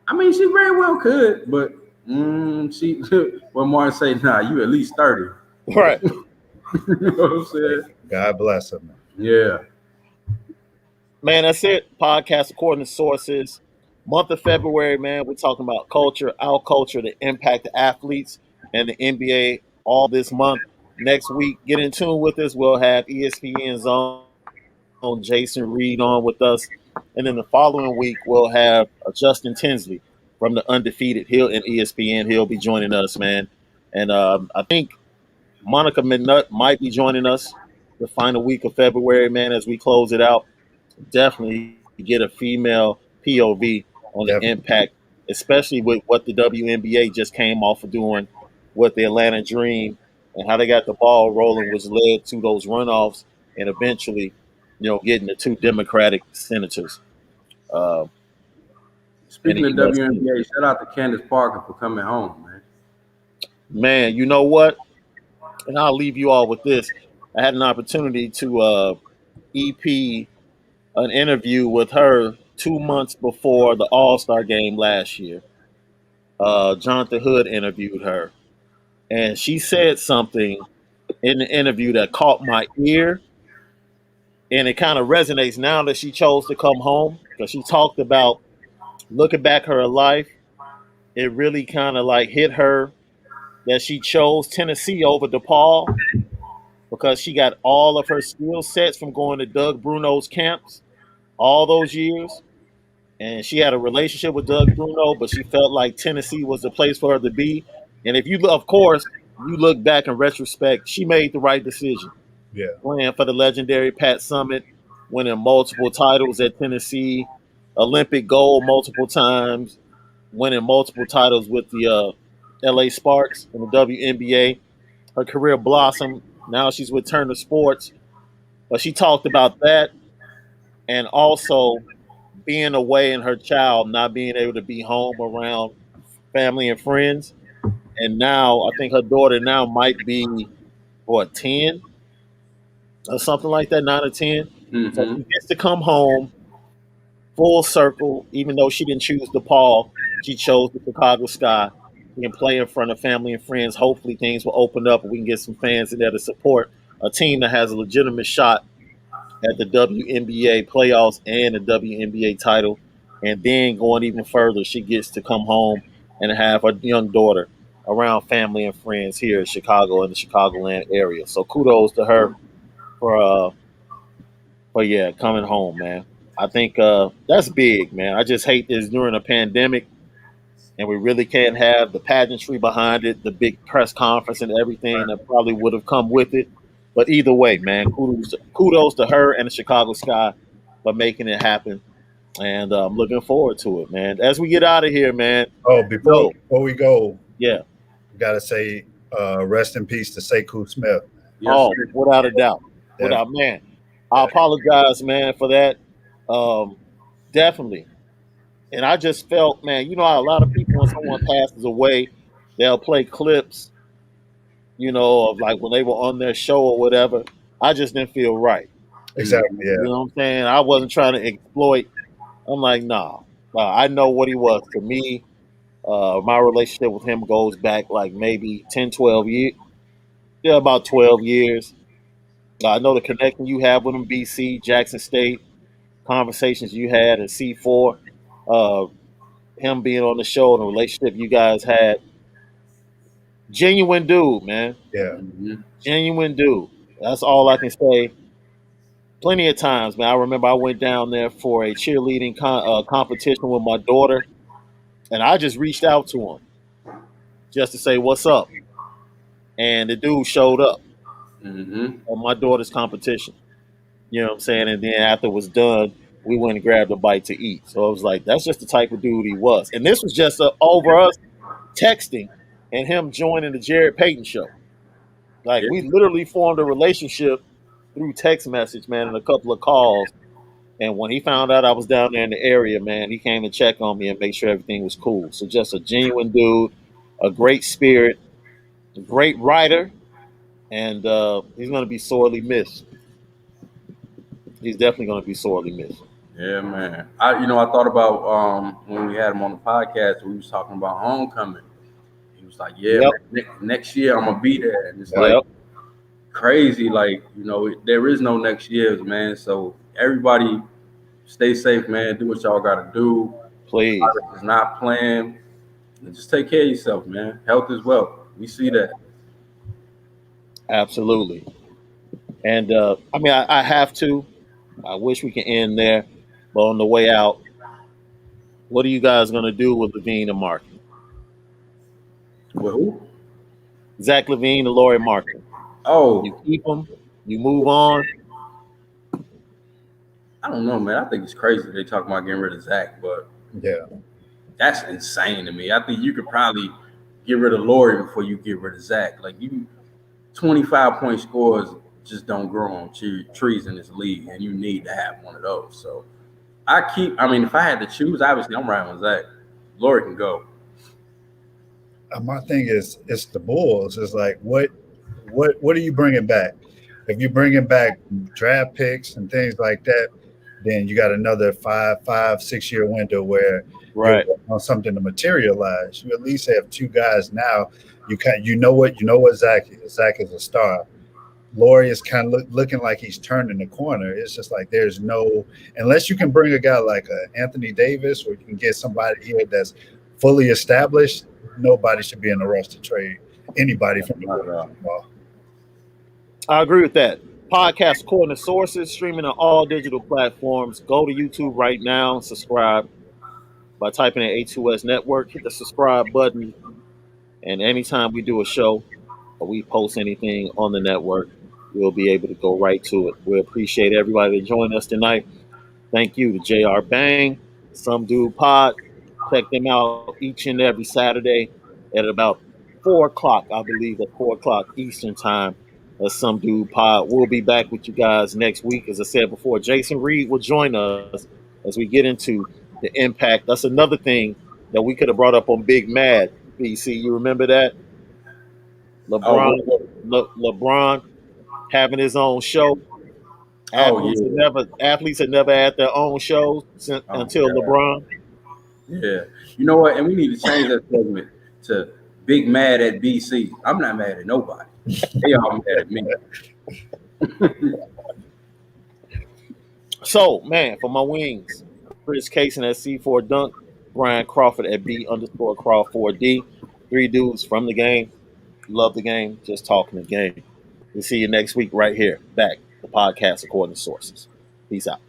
I mean, she very well could. But she, when Martin say, nah, you at least 30. Right. You know what I'm saying? God bless him. Yeah. Man, that's it. Podcast according to sources. Month of February, man, we're talking about culture, our culture, the impact of athletes and the NBA all this month. Next week, get in tune with us. We'll have ESPN's on Jason Reed on with us. And then the following week, we'll have Justin Tinsley from the Undefeated Hill and ESPN. He'll be joining us, man. And I think Monica McNutt might be joining us the final week of February, man, as we close it out. Definitely get a female POV on the impact, especially with what the WNBA just came off of doing with the Atlanta Dream and how they got the ball rolling, which led to those runoffs and eventually, getting the 2 Democratic senators. Speaking of WNBA, shout out to Candace Parker for coming home, man. Man, you know what? And I'll leave you all with this. I had an opportunity to EP an interview with her 2 months before the All-Star game last year. Jonathan Hood interviewed her. And she said something in the interview that caught my ear. And it kind of resonates now that she chose to come home. Because she talked about looking back her life. It really kind of like hit her that she chose Tennessee over DePaul. Because she got all of her skill sets from going to Doug Bruno's camps all those years. And she had a relationship with Doug Bruno, but she felt like Tennessee was the place for her to be. And if you, of course, you look back in retrospect, she made the right decision. Yeah. Playing for the legendary Pat Summitt, winning multiple titles at Tennessee, Olympic gold multiple times, winning multiple titles with the LA Sparks in the WNBA. Her career blossomed. Now she's with Turner Sports. But she talked about that and also being away and her child not being able to be home around family and friends. And now I think her daughter now might be, what, 10 or something like that, 9 or 10. So Mm-hmm. she gets to come home full circle, even though she didn't choose DePaul, she chose the Chicago Sky. We can play in front of family and friends. Hopefully things will open up and we can get some fans in there to support a team that has a legitimate shot at the WNBA playoffs and the WNBA title. And then going even further, she gets to come home and have a young daughter around family and friends here in Chicago in the Chicagoland area. So kudos to her for coming home, man. I think that's big, man. I just hate this during a pandemic and we really can't have the pageantry behind it, the big press conference and everything that probably would have come with it. But either way, man, kudos to her and the Chicago Sky for making it happen. And I'm looking forward to it, man. As we get out of here, man. Oh, before we go, yeah, we gotta say rest in peace to Sekou Smith. Yes, without a doubt. Without, man. I apologize, man, for that. Definitely. And I just felt, man, you know how a lot of people, when someone passes away, they'll play clips, you know, of like when they were on their show or whatever. I just didn't feel right. Exactly. Yeah. You know what I'm saying? I wasn't trying to exploit. I'm like, nah. I know what he was to me. My relationship with him goes back like maybe 10, 12 years. Yeah, about 12 years. I know the connection you have with him, BC, Jackson State, conversations you had at C4, him being on the show and the relationship you guys had. Genuine dude, man. Yeah. Genuine dude. That's all I can say. Plenty of times, man. I remember I went down there for a cheerleading competition with my daughter, and I just reached out to him just to say, what's up? And the dude showed up on my daughter's competition. You know what I'm saying? And then after it was done, we went and grabbed a bite to eat. So I was like, that's just the type of dude he was. And this was just over us texting and him joining the Jared Payton show. Like, we literally formed a relationship through text message, man, and a couple of calls. And when he found out I was down there in the area, man, he came to check on me and make sure everything was cool. So just a genuine dude, a great spirit, a great writer, and he's going to be sorely missed. He's definitely going to be sorely missed. Yeah, man. I thought about when we had him on the podcast, we was talking about homecoming. He was like, yeah, man, next year I'm going to be there. And it's like crazy. Like, there is no next year, man. So everybody stay safe, man. Do what y'all got to do. Please. It's not playing. And just take care of yourself, man. Health is wealth. We see that. Absolutely. And, I have to. I wish we could end there. But on the way out, what are you guys going to do with Levine and Markin? With who? Zach Levine and Lauri Markin. Oh. You keep them? You move on? I don't know, man. I think it's crazy they talk about getting rid of Zach, but that's insane to me. I think you could probably get rid of Lauri before you get rid of Zach. Like, 25-point scores just don't grow on trees in this league, and you need to have one of those. So if I had to choose, obviously I'm riding with Zach. Lauri can go. My thing is, it's the Bulls. It's like, what are you bringing back? If you're bringing back draft picks and things like that, then you got another 5-6 year window where you're on something to materialize. You at least have two guys now. You know what Zach is. Zach is a star. Lauri is kind of looking like he's turning the corner. It's just like there's no, unless you can bring a guy like Anthony Davis, or you can get somebody here that's fully established, nobody should be in a rush to trade anybody from the ball. I agree with that. Podcast according to sources, streaming on all digital platforms. Go to YouTube right now and subscribe by typing in A2S Network. Hit the subscribe button. And anytime we do a show or we post anything on the network, we'll be able to go right to it. We appreciate everybody that joined us tonight. Thank you to JR Bang, Some Dude Pod. Check them out each and every Saturday at about 4 o'clock, I believe, at 4 o'clock Eastern Time. That's Some Dude Pod. We'll be back with you guys next week. As I said before, Jason Reed will join us as we get into the impact. That's another thing that we could have brought up on Big Mad. BC, you remember that? Oh, LeBron having his own show. oh yeah. Athletes had never had their own shows Oh until God. LeBron. Yeah. You know what? And we need to change that segment to Big Mad at BC. I'm not mad at nobody. They all mad at me. So, man, for my wings, Chris Cason at C4 Dunk, Bryan Crawford at B_Craw4D. 3 dudes from the game. Love the game. Just talking the game. We'll see you next week right here. Back the podcast according to sources. Peace out.